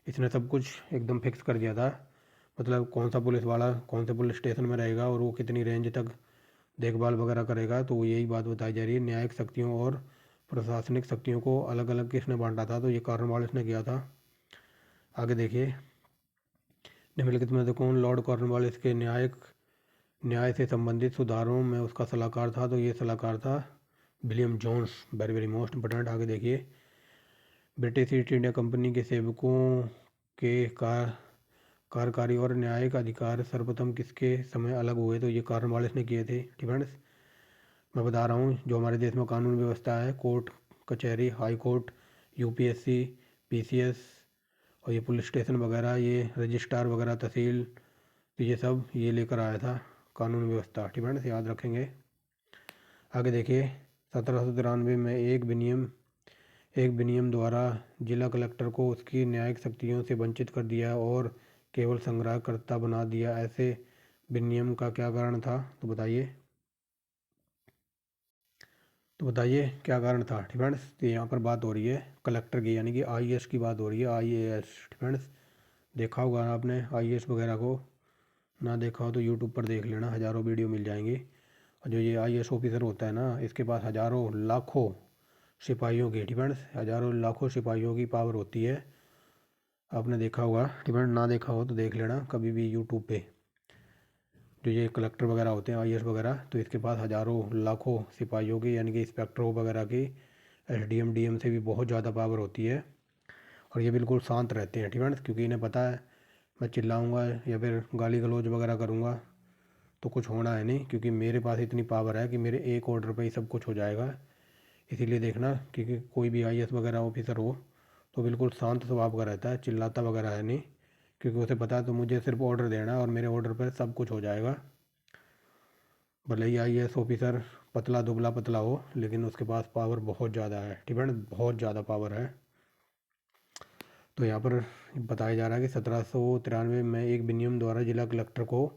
इसने सब कुछ एकदम फिक्स कर दिया था। मतलब कौन सा पुलिस वाला कौन से पुलिस स्टेशन में रहेगा और वो कितनी रेंज तक देखभाल वगैरह करेगा, तो यही बात बताई जा रही है। न्यायिक शक्तियों और प्रशासनिक शक्तियों को अलग अलग किसने बांटा था? तो ये कॉर्नवालिस ने किया था। आगे देखिए, निम्नलिखित में से कौन लॉर्ड कॉर्नवालिस के न्याय से संबंधित सुधारों में उसका सलाहकार था? तो ये सलाहकार था William Jones. Very very most important. आगे देखिए, ब्रिटिश ईस्ट इंडिया कंपनी के सेवकों के कार्यकारी और न्यायिक अधिकार सर्वप्रथम किसके समय अलग हुए? तो ये कॉर्नवालिस ने किए थे। डिफेंस, मैं बता रहा हूँ जो हमारे देश में कानून व्यवस्था है, कोर्ट कचहरी, हाई कोर्ट, यूपीएससी, पीसीएस और ये पुलिस स्टेशन वगैरह, ये रजिस्ट्रार वगैरह, तहसील, तो ये सब ये लेकर आया था कानून व्यवस्था। ठीक है, याद रखेंगे। आगे देखिए, 1793 में एक विनियम द्वारा जिला कलेक्टर को उसकी न्यायिक शक्तियों से वंचित कर दिया और केवल संग्रहकर्ता बना दिया। ऐसे विनियम का क्या कारण था? तो बताइए। क्या कारण था? डिफेंस, तो यहाँ पर बात हो रही है कलेक्टर की, यानी कि आईएएस की बात हो रही है। आईएएस। डिफेंस, देखा होगा आपने आईएएस वगैरह को, ना देखा हो तो यूट्यूब पर देख लेना, हज़ारों वीडियो मिल जाएंगी। और जो ये आईएएस ऑफिसर होता है ना, इसके पास हज़ारों लाखों सिपाहियों की, डिफेंस, हज़ारों लाखों सिपाहियों की पावर होती है। आपने देखा होगा। डिफेंस, ना देखा हो तो देख लेना कभी भी यूट्यूब पे। जो ये कलेक्टर वगैरह होते हैं, आईएएस वगैरह, तो इसके पास हज़ारों लाखों सिपाहियों की यानी कि इंस्पेक्टरों वगैरह की, एसडीएम डीएम से भी बहुत ज़्यादा पावर होती है। और ये बिल्कुल शांत रहते हैं। ठीक है, क्योंकि इन्हें पता है मैं चिल्लाऊंगा या फिर गाली गलौज वगैरह करूँगा तो कुछ होना है नहीं, क्योंकि मेरे पास इतनी पावर है कि मेरे एक ऑर्डर पे ही सब कुछ हो जाएगा। इसीलिए देखना, क्योंकि कोई भी आईएएस वगैरह ऑफिसर हो तो बिल्कुल शांत स्वभाव का रहता है, चिल्लाता वगैरह है नहीं, क्योंकि उसे पता है तो मुझे सिर्फ ऑर्डर देना है और मेरे ऑर्डर पर सब कुछ हो जाएगा। भले ही आईएएस ऑफिसर पतला दुबला पतला हो, लेकिन उसके पास पावर बहुत ज़्यादा है। ठीक है, बहुत ज़्यादा पावर है। तो यहाँ पर बताया जा रहा है कि 1793 में एक विनियम द्वारा जिला कलेक्टर को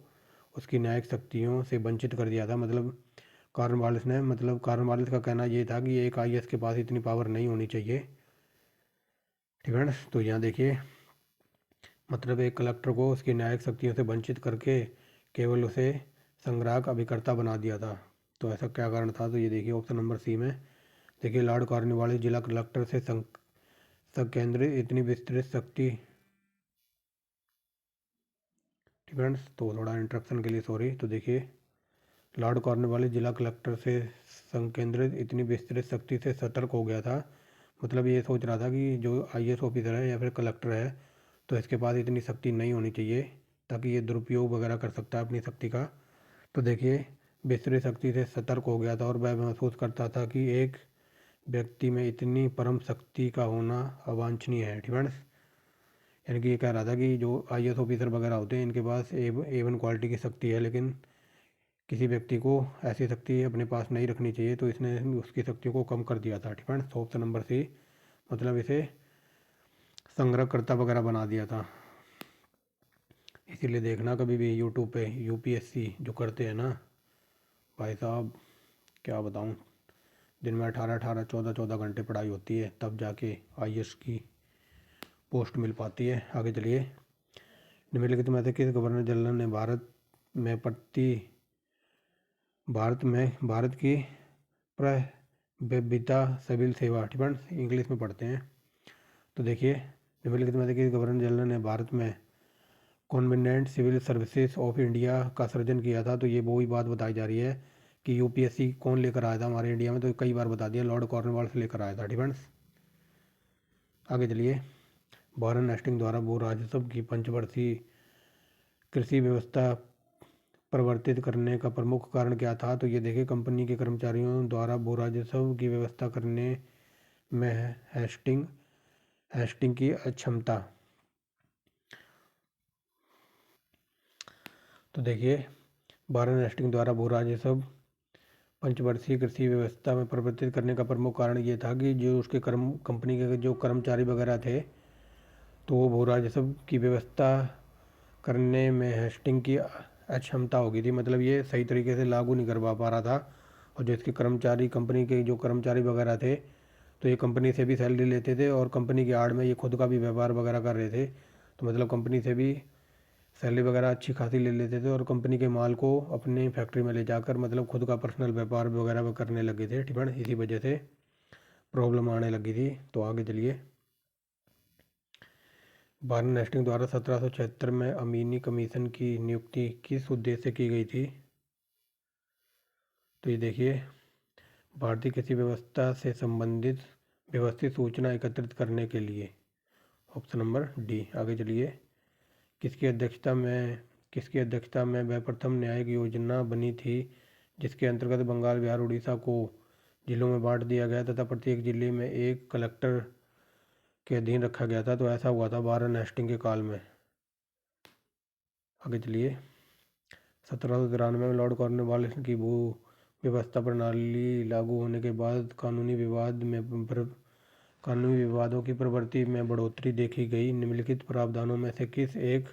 उसकी न्यायिक शक्तियों से वंचित कर दिया था। मतलब कॉर्नवालिस का कहना ये था कि एक आईएएस के पास इतनी पावर नहीं होनी चाहिए। ठीक है, तो यहाँ देखिए, मतलब एक कलेक्टर को उसकी न्यायिक शक्तियों से वंचित करके केवल उसे संग्राहक अभिकर्ता बना दिया था। तो ऐसा क्या कारण था? तो ये देखिए ऑप्शन नंबर सी में। देखिए, लॉर्ड कॉर्नवालिस जिला कलेक्टर से संकेंद्रित इतनी विस्तृत शक्ति। डिफेंस, तो थोड़ा इंटरप्शन के लिए सॉरी। तो देखिए, लॉर्ड कॉर्नवालिस जिला कलेक्टर से संकेंद्रित इतनी विस्तृत शक्ति से सतर्क हो गया था, मतलब ये सोच रहा था कि जो आईएएस ऑफिसर है या फिर कलेक्टर है तो इसके पास इतनी शक्ति नहीं होनी चाहिए ताकि ये दुरुपयोग वगैरह कर सकता है अपनी शक्ति का। तो देखिए विस्तृत शक्ति से सतर्क हो गया था और वह महसूस करता था कि एक व्यक्ति में इतनी परम शक्ति का होना अवांछनीय है। ठीक है, यानी कि ये कह रहा था कि जो आईएएस ऑफिसर वगैरह होते हैं इनके पास A1 क्वालिटी की शक्ति है, लेकिन किसी व्यक्ति को ऐसी शक्ति अपने पास नहीं रखनी चाहिए, तो इसने उसकी शक्तियों को कम कर दिया था। ठीक है, तो ऑप्शन नंबर सी, मतलब इसे संग्रहकर्ता वगैरह बना दिया था। इसीलिए देखना कभी भी यूट्यूब पे यूपीएससी जो करते हैं ना भाई साहब, क्या बताऊँ, दिन में 18-18 14-14 घंटे पढ़ाई होती है तब जाके आईएएस की पोस्ट मिल पाती है। आगे चलिए, निम्नलिखित में से किस गवर्नर जनरल ने भारत की प्रबेबिता सिविल सेवा, ठीक है, इंग्लिश में पढ़ते हैं। तो देखिए निम्नलिखित में से किस गवर्नर जनरल ने भारत में कॉन्वेंटेंट सिविल सर्विसेज ऑफ इंडिया का सृजन किया था। तो ये वो ही बात बताई जा रही है कि यूपीएससी कौन लेकर आया था हमारे इंडिया में, तो कई बार बता दिया, लॉर्ड कॉर्नवालिस लेकर आया था। डिफेंस। आगे चलिए, वारेन हेस्टिंग द्वारा भू राजस्व की पंचवर्षीय कृषि व्यवस्था परिवर्तित करने का प्रमुख कारण क्या था। तो ये देखिए कंपनी के कर्मचारियों द्वारा भू राजस्व की व्यवस्था करने में हेस्टिंग की अक्षमता। तो देखिए वारेन हेस्टिंग द्वारा भू राजस्व पंचवर्षीय कृषि व्यवस्था में परिवर्तित करने का प्रमुख कारण ये था कि जो उसके कंपनी के जो कर्मचारी वगैरह थे तो वो भू राजस्व की व्यवस्था करने में हेस्टिंग की अक्षमता हो गई थी, मतलब ये सही तरीके से लागू नहीं कर पा रहा था। और जो इसके कर्मचारी, कंपनी के जो कर्मचारी वगैरह थे तो ये कंपनी से भी सैलरी लेते थे और कंपनी की आड़ में ये खुद का भी व्यापार वगैरह कर रहे थे, तो मतलब कंपनी से भी सैलरी वगैरह अच्छी खासी ले लेते थे और कंपनी के माल को अपने फैक्ट्री में ले जाकर मतलब खुद का पर्सनल व्यापार वगैरह करने लगे थे। ठीक है, इसी वजह से प्रॉब्लम आने लगी थी। तो आगे चलिए, वारेन हेस्टिंग द्वारा 1776 में अमीनी कमीशन की नियुक्ति किस उद्देश्य से की गई थी। तो ये देखिए, भारतीय कृषि व्यवस्था से संबंधित व्यवस्थित सूचना एकत्रित करने के लिए। Option number D. आगे चलिए, किसकी अध्यक्षता में वह प्रथम न्यायिक योजना बनी थी जिसके अंतर्गत बंगाल, बिहार, उड़ीसा को जिलों में बांट दिया गया तथा प्रत्येक जिले में एक कलेक्टर के अधीन रखा गया था। तो ऐसा हुआ था वारेन हेस्टिंग के काल में। आगे चलिए, 1793 में लॉर्ड कॉर्नवालिस की भू व्यवस्था प्रणाली लागू होने के बाद कानूनी विवादों की प्रवृत्ति में बढ़ोतरी देखी गई। निम्नलिखित प्रावधानों में से किस एक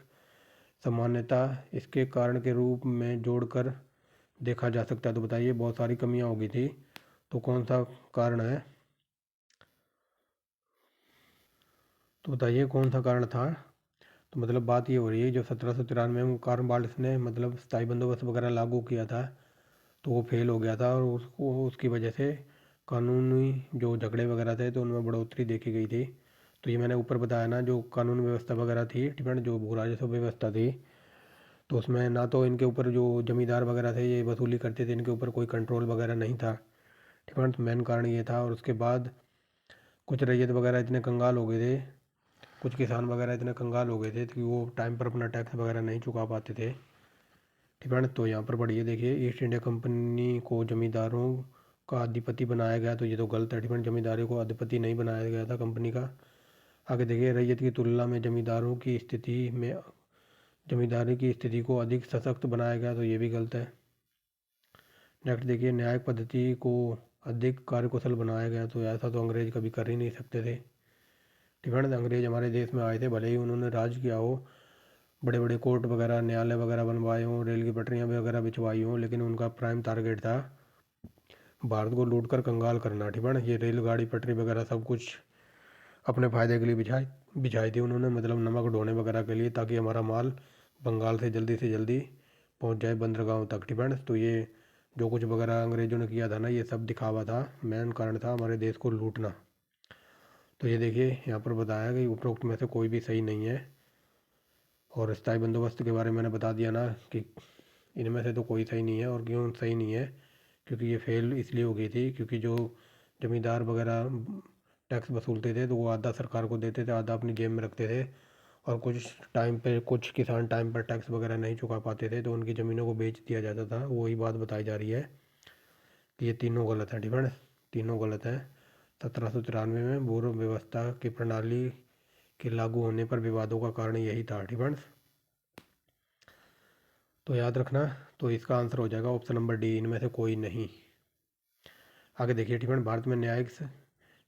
सामान्यता इसके कारण के रूप में जोड़कर देखा जा सकता है। तो बताइए, बहुत सारी कमियां हो गई थी, तो कौन सा कारण है, तो बताइए कौन सा कारण था। तो मतलब बात ये हो रही है, जो 1793 में कॉर्नवालिस ने मतलब स्थायी बंदोबस्त वगैरह लागू किया था तो वो फेल हो गया था और उसको उसकी वजह से कानूनी जो झगड़े वगैरह थे तो उनमें बढ़ोतरी देखी गई थी। तो ये मैंने ऊपर बताया ना, जो कानून व्यवस्था वगैरह थी, डिपेंड जो भू राजस्व व्यवस्था थी, तो उसमें ना तो इनके ऊपर जो जमींदार वगैरह थे ये वसूली करते थे, इनके ऊपर कोई कंट्रोल वगैरह नहीं था। ठीक है, तो मेन कारण ये था। और उसके बाद कुछ रैयत वगैरह इतने कंगाल हो गए थे, कुछ किसान वगैरह इतने कंगाल हो गए थे कि वो टाइम पर अपना टैक्स वगैरह नहीं चुका पाते थे। ठीक है, तो यहाँ पर पढ़िए, देखिए ईस्ट इंडिया कंपनी को जमींदारों का अधिपति बनाया गया, तो ये तो गलत है। ठीक है, जमींदारों को अधिपति नहीं बनाया गया था कंपनी का। आगे देखिए, रैयत की तुलना में जमींदारी की स्थिति को अधिक सशक्त बनाया गया, तो ये भी गलत है। नेक्स्ट देखिए, न्यायिक पद्धति को अधिक कार्यकुशल बनाया गया, तो ऐसा तो अंग्रेज कभी कर ही नहीं सकते थे। ठीक है ना, अंग्रेज हमारे देश में आए थे, भले ही उन्होंने राज किया हो, बड़े बड़े कोर्ट वगैरह, न्यायालय वगैरह बनवाए हों, रेल की पटरियाँ वगैरह बिछवाई हों, लेकिन उनका प्राइम टारगेट था भारत को लूट कर कंगाल करना। ठीक है ना, ये रेलगाड़ी, पटरी वगैरह सब कुछ अपने फ़ायदे के लिए बिछाई थी उन्होंने, मतलब नमक ढोने वगैरह के लिए, ताकि हमारा माल बंगाल से जल्दी पहुंच जाए बंदरगाहों तक। ठीक है ना, तो ये जो कुछ वगैरह अंग्रेज़ों ने किया था ना, ये सब दिखावा था, मेन कारण था हमारे देश को लूटना। तो ये देखिए यहाँ पर बताया कि उपरोक्त में से कोई भी सही नहीं है। और स्थायी बंदोबस्त के बारे में मैंने बता दिया ना कि इनमें से तो कोई सही नहीं है। और क्यों सही नहीं है, क्योंकि ये फेल इसलिए हो गई थी क्योंकि जो ज़मींदार वगैरह टैक्स वसूलते थे तो वो आधा सरकार को देते थे, आधा अपनी जेब में रखते थे। और कुछ किसान टाइम पर टैक्स वगैरह नहीं चुका पाते थे तो उनकी ज़मीनों को बेच दिया जाता था। वही बात बताई जा रही है कि ये तीनों गलत हैं। ठीक है, तीनों गलत हैं। 1793 में पूर्व व्यवस्था की प्रणाली के लागू होने पर विवादों का कारण यही था। ठीक है, तो याद रखना। तो इसका आंसर हो जाएगा ऑप्शन नंबर डी, इनमें से कोई नहीं। आगे देखिए। ठीक है, भारत में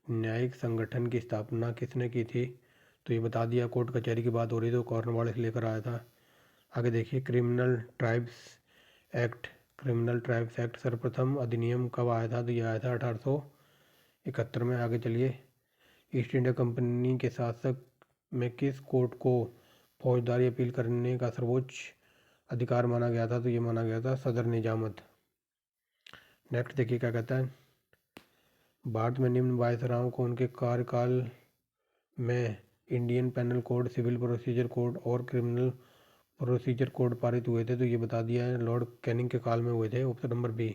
न्यायिक संगठन की स्थापना किसने की थी? तो ये बता दिया। कोर्ट कचहरी की बात हो रही तो कॉर्नवालिस लेकर आया था। आगे देखिए। क्रिमिनल ट्राइब्स एक्ट सर्वप्रथम अधिनियम कब आया था? तो ये आया था 1871 में। आगे चलिए। ईस्ट इंडिया कंपनी के शासक में किस कोर्ट को फौजदारी अपील करने का सर्वोच्च अधिकार माना गया था? तो ये माना गया था सदर निजामत। नेक्स्ट देखिए क्या कहता है। भारत में निम्न वायसरायों को उनके कार्यकाल में Indian penal code, civil procedure code और क्रिमिनल प्रोसीजर कोड पारित हुए थे? तो ये बता दिया है, लॉर्ड कैनिंग के काल में हुए थे। Option number B.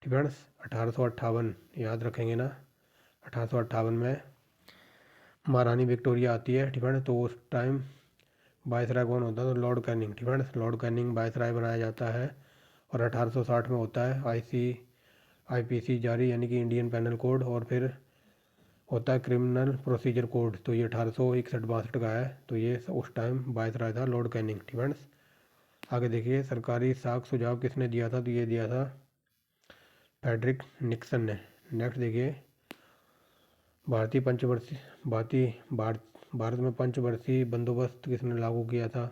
ठीक है, 1858 याद रखेंगे ना। 1858 में महारानी विक्टोरिया आती है। ठीक है, तो उस टाइम वायसराय कौन होता है? तो लॉर्ड कैनिंग। ठीक है, लॉर्ड कैनिंग वायसराय बनाया जाता है। और 1860 में होता है आईपीसी जारी, यानी कि इंडियन पेनल कोड। और फिर होता है क्रिमिनल प्रोसीजर कोड, तो ये 1861-62 का है। तो ये उस टाइम वायसराय था लॉर्ड कैनिंग। ठीक है, आगे देखिए। सरकारी साख सुझाव किसने दिया था? तो ये दिया था फ्रेडरिक निक्सन ने। नेक्स्ट देखिए। भारतीय पंचवर्षीय भारतीय भारत भारत में पंचवर्षीय बंदोबस्त किसने लागू किया था?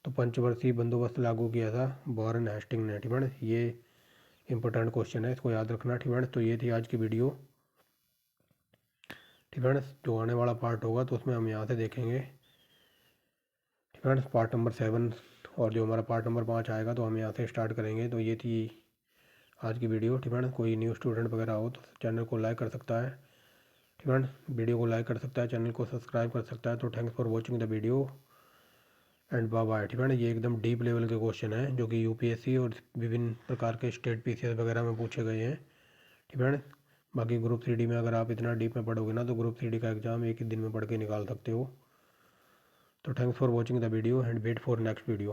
तो पंचवर्षीय बंदोबस्त लागू किया था वॉरेन हेस्टिंग ने। ठीक है, ये इंपॉर्टेंट क्वेश्चन है, इसको याद रखना। ठीक है, तो ये थी आज की वीडियो। ठीक है, जो आने वाला पार्ट होगा तो उसमें हम यहाँ से देखेंगे। ठीक है, पार्ट नंबर 7। और जो हमारा पार्ट नंबर 5 आएगा तो हम यहाँ से स्टार्ट करेंगे। तो ये थी आज की वीडियो। ठीक है, कोई न्यू स्टूडेंट वगैरह हो तो चैनल को लाइक कर सकता है। ठीक है, वीडियो को लाइक कर सकता है, चैनल को सब्सक्राइब कर सकता है। तो thanks for watching the video and bye bye. ठीक है, ये एकदम डीप लेवल के क्वेश्चन हैं जो कि यूपीएससी और विभिन्न प्रकार के स्टेट पीसीएस वगैरह में पूछे गए हैं। ठीक है, बाकी ग्रुप 3D में अगर आप इतना डीप में पढ़ोगे ना तो ग्रुप 3D का एग्ज़ाम एक ही दिन में पढ़ के निकाल सकते हो। तो thanks for watching the video and wait for next video.